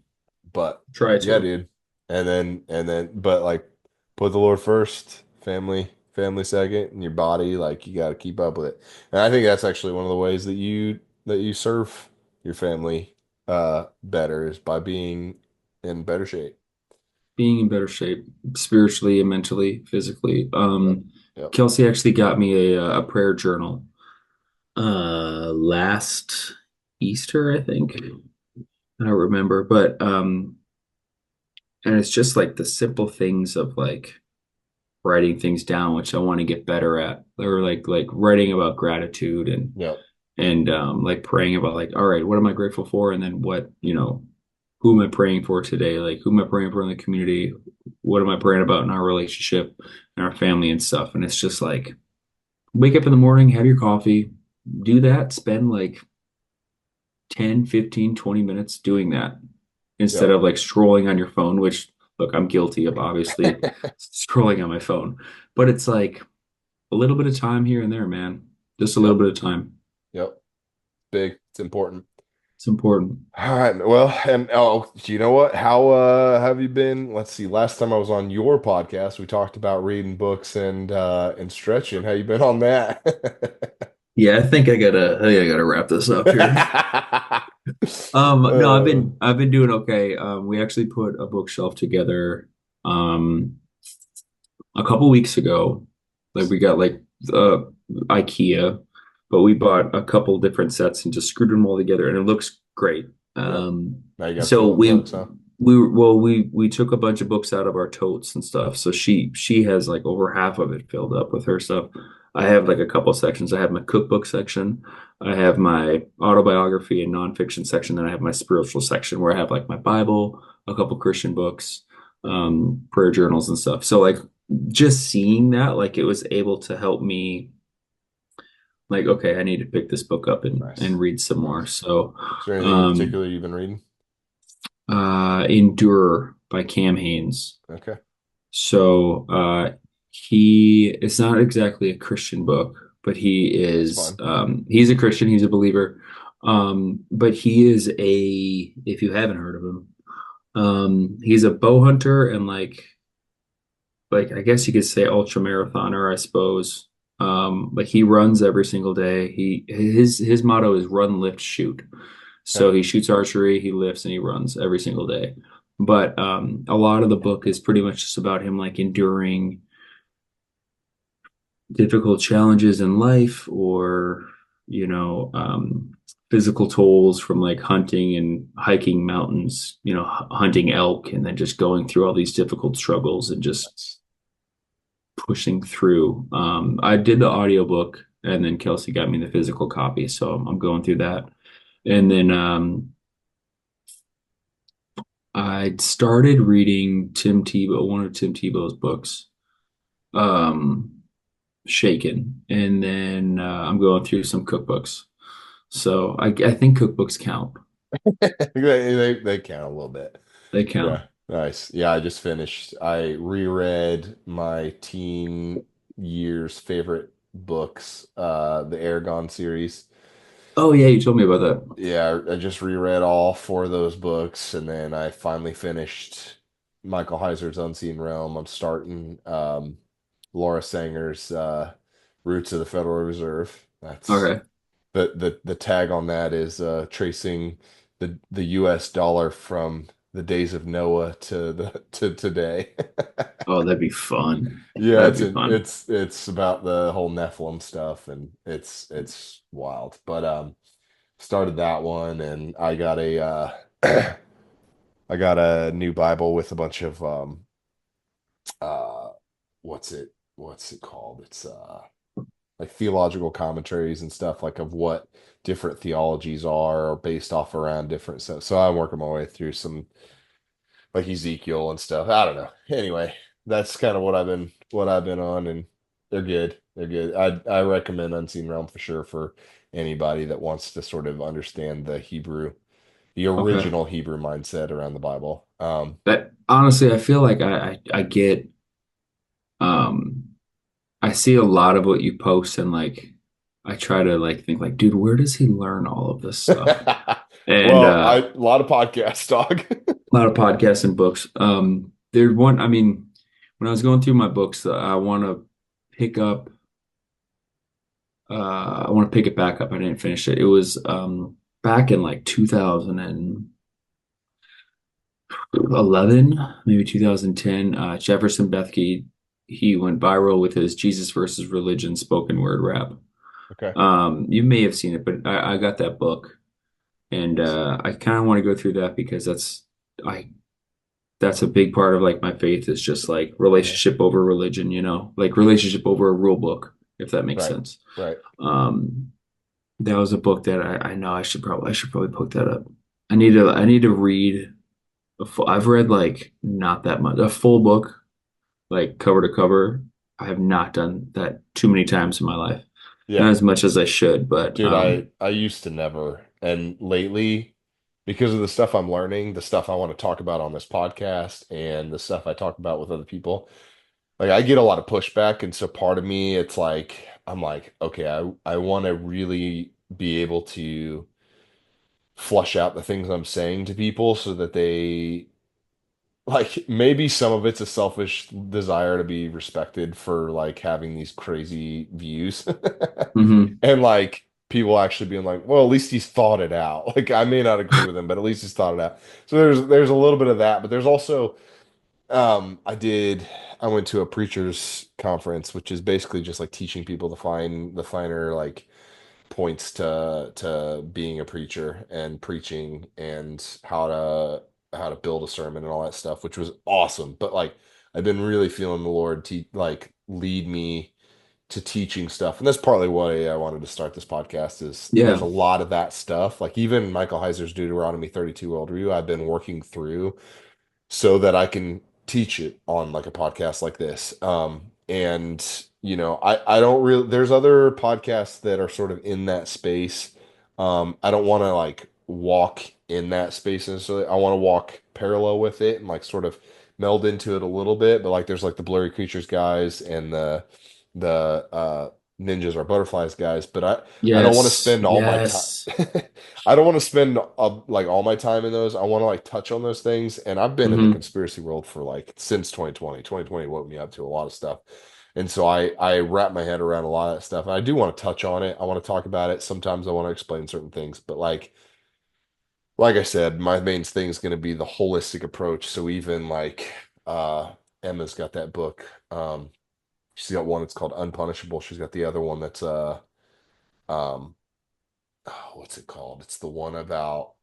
But Try yeah, to. dude. But like put the Lord first, family second, and your body, like you got to keep up with it. And I think that's actually one of the ways that you serve your family better is by being in better shape. Being in better shape spiritually and mentally, physically. Yep. Yep. Kelsey actually got me a prayer journal last Easter, I think. I don't remember, but and it's just like the simple things of like writing things down, which I want to get better at, or like writing about gratitude Yep. and like praying about like, all right, what am I grateful for, and then what, who am I praying for today? Like, who am I praying for in the community? What am I praying about in our relationship and our family and stuff? And it's just like wake up in the morning, have your coffee, do that, spend like 10, 15, 20 minutes doing that instead Yep. of like scrolling on your phone, which look, I'm guilty of obviously scrolling on my phone, but it's like a little bit of time here and there, man. Just a little Yep. bit of time. Yep. Big. It's important. It's important. All right. Well, and oh, you know what? How have you been? Let's see. Last time I was on your podcast, we talked about reading books and stretching. How you been on that? Yeah, I think I gotta wrap this up here. No, I've Uh, been I've been doing okay. We actually put a bookshelf together um a couple weeks ago. Like we got like uh IKEA, but we bought a couple different sets and just screwed them all together and it looks great. yep. Now you got to So fill it with we books, huh? we took a bunch of books out of our totes and stuff. So she has like over half of it filled up with her stuff. I have like a couple sections. I have my cookbook section. I have my autobiography and nonfiction section. Then I have my spiritual section where I have like my Bible, a couple Christian books, prayer journals and stuff. So like just seeing that, like it was able to help me like, okay, I need to pick this book up and Nice. read some more. Nice. So Is there anything in um particular you've been reading? Endure by Cam Haynes. Okay. So he it's not exactly a Christian book, but That's fine. he's a Christian, he's a believer. But he is a if you haven't heard of him, he's a bow hunter and like I guess you could say ultra marathoner, I suppose. But he runs every single day. His motto is run, lift, shoot. Okay. So he shoots archery, he lifts, and he runs every single day. But a lot of the book is pretty much just about him like enduring difficult challenges in life or, you know, physical tolls from like hunting and hiking mountains, hunting elk and then just going through all these difficult struggles and just Nice. pushing through. I did the audiobook and then Kelsey got me the physical copy, so I'm going through that. And then I started reading Tim Tebow, one of Tim Tebow's books, um, Shaken, and then I'm going through some cookbooks. So I think cookbooks count. They count a little bit. They count. Yeah, nice. Yeah, I just finished. I reread my teen years favorite books, the Aragon series. Oh yeah, you told me about that. Yeah, I just reread all four of those books, and then I finally finished Michael Heiser's Unseen Realm. I'm starting Laura Sanger's Roots of the Federal Reserve. That's Okay. the tag on that is tracing the US dollar from the days of Noah to the to today. Oh, that'd be fun. Yeah, That'd be fun. it's about the whole Nephilim stuff and it's wild. But started that one and I got a I got a new Bible with a bunch of what's it called? It's like theological commentaries and stuff like of what different theologies are based off around different stuff. So I'm working my way through some like Ezekiel and stuff. I don't know. Anyway, that's kind of what I've been on, and they're good. They're good. I recommend Unseen Realm for sure for anybody that wants to sort of understand the Okay. original Hebrew mindset around the Bible. But honestly, I feel like I get um I see a lot of what you post and like I try to like think like, dude, where does he learn all of this stuff? And Well, a lot of podcasts, dog. a lot of podcasts and books. There's one, I mean, when I was going through my books, I want to pick up I want to pick it back up. I didn't finish it. It was back in like 2011, maybe 2010. Jefferson Bethke, he went viral with his Jesus versus Religion spoken word rap. Okay. You may have seen it, but I got that book, and I kind of want to go through that because I that's a big part of like my faith is just like Uh-huh. relationship over religion, like relationship over a rule book, if that makes Right. sense. Right. Um, that was a book that I know I should probably poke that up. I need to read I've read like not that much, a full book, like cover to cover. I have not done that too many times in my life. Not Yeah. as much as I should, but Dude, I used to never. And lately, because of the stuff I'm learning, the stuff I want to talk about on this podcast and the stuff I talk about with other people, like I get a lot of pushback. And so part of me, it's like I'm like, okay, I want to really be able to flush out the things I'm saying to people so that they like maybe some of it's a selfish desire to be respected for like having these crazy views. mhm. And like people actually being like, well, at least he's thought it out. Like I may not agree with him, but at least he's thought it out. So there's a little bit of that, but there's also I went to a preacher's conference, which is basically just like teaching people the finer like points to being a preacher and preaching and how to build a sermon and all that stuff, which was awesome. But like I've been really feeling the Lord te like lead me to teaching stuff. And that's partly why I wanted to start this podcast is there's Yeah. a lot of that stuff. Like even Michael Heiser's Deuteronomy 32 worldview, I've been working through so that I can teach it on like a podcast like this. And I don't really, there's other podcasts that are sort of in that space. I don't want to like walk in that space necessarily. I want to walk parallel with it and like sort of meld into it a little bit. But like there's like the Blurry Creatures guys and the Ninjas or Butterflies guys. But I don't want to Yes. spend all my time. Yes. I don't want to spend like all my time in those. I want to like touch on those things. And I've been in the Hmm. conspiracy world for like since 2020. 2020 woke me up to a lot of stuff. And so I wrap my head around a lot of that stuff. And I do want to touch on it. I want to talk about it. Sometimes I want to explain certain things, but like I said, my main thing is going to be the holistic approach. So even like Emma's got that book. She's got one that's called Unpunishable. She's got the other one that's um oh, what's it called? It's the one about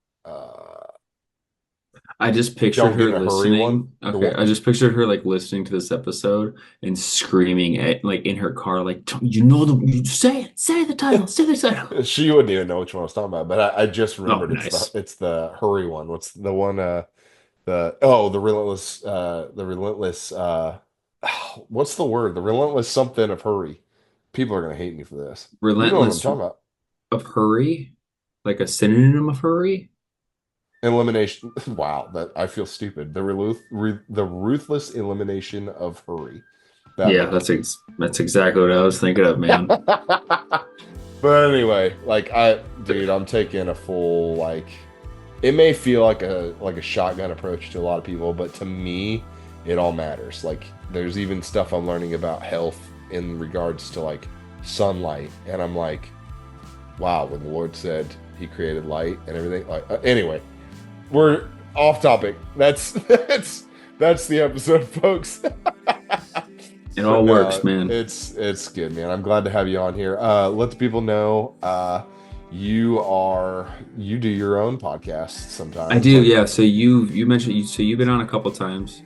I just pictured don't get her in a hurry one. listening. The Okay, one I just pictured her like listening to this episode and screaming at like in her car, like, you know you say the title, say the title. she wouldn't even know which one I was talking about, but I just Oh, remembered nice. it's the hurry one. What's the one the relentless what's the word? The relentless something of hurry. People are gonna hate me for this. You know what I'm Relentless talking about. of hurry, like a synonym of hurry. Elimination. Wow, that I feel stupid. The ruthless elimination of hurry. That Yeah, book. that's exactly what I was thinking of, man. But anyway, dude, I'm taking a full like. It may feel like a shotgun approach to a lot of people, but to me, it all matters. Like, there's even stuff I'm learning about health in regards to like sunlight, and I'm like, wow, when the Lord said He created light and everything. Like, anyway, we're off topic. That's the episode, folks. It But all works, no, man. it's good, man. I'm glad to have you on here. Let the people know you do your own podcast I sometimes. do, Like, yeah. So you mentioned you've been on a couple times.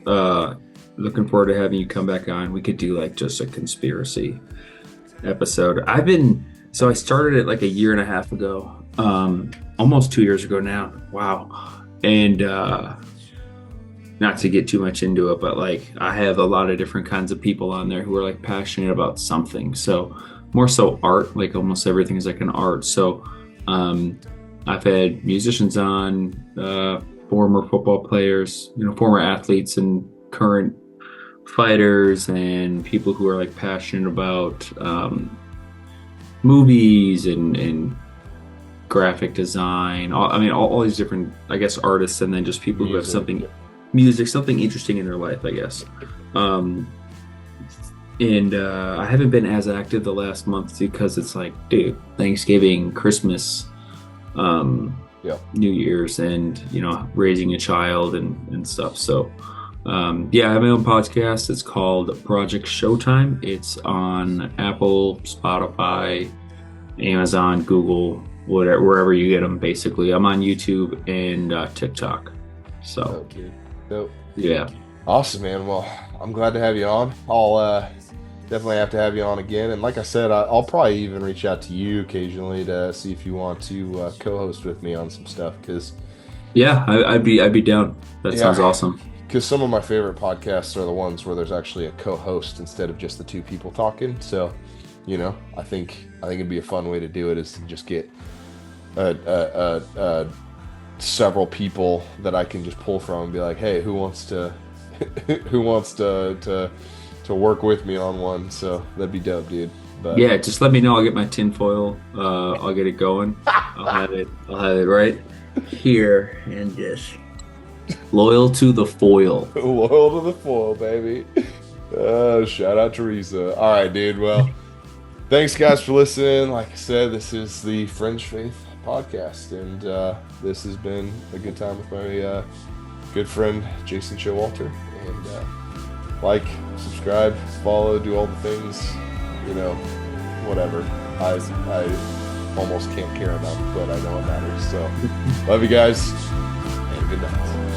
Looking forward to having you come back on. We could do like just a conspiracy episode. I started it like a year and a half ago, almost 2 years ago now. Wow. And not to get too much into it, but like I have a lot of different kinds of people on there who are like passionate about something. So more so art, like almost everything is like an art. So I've had musicians on, former football players, former athletes and current fighters, and people who are like passionate about movies and graphic design. All these different, I guess, artists, and then just people who have Music. something interesting in their life, I guess. Um, and I haven't been as active the last month because it's like, dude, Thanksgiving, Christmas, Yeah. New Year's, and raising a child and stuff. So yeah, I have my own podcast. It's called Project Showtime. It's on Apple, Spotify, Amazon, Google, whatever, wherever you get them. Basically, I'm on YouTube and TikTok. So Dope, dude. Dope. yeah, Awesome, man. Well, I'm glad to have you on. I'll definitely have to have you on again. And like I said, I'll probably even reach out to you occasionally to see if you want to co-host with me on some stuff. Because yeah, I'd be down. That sounds yeah, awesome. because some of my favorite podcasts are the ones where there's actually a co-host instead of just the two people talking. So, I think it'd be a fun way to do it is to just get several people that I can just pull from and be like, hey, who wants to who wants to work with me on one? So that'd be dope, dude. But Yeah, just let me know. I'll get my tinfoil. I'll get it going. I'll have it right here and just loyal to the foil. loyal to the foil, baby. Shout out Teresa. All right, dude. Well, thanks guys for listening. Like I said, this is the Fringe Faith podcast, and this has been a good time with my good friend Jason Showalter. And like, subscribe, follow, do all the things, whatever. I almost can't care enough, but I know it matters. So, love you guys, and good night.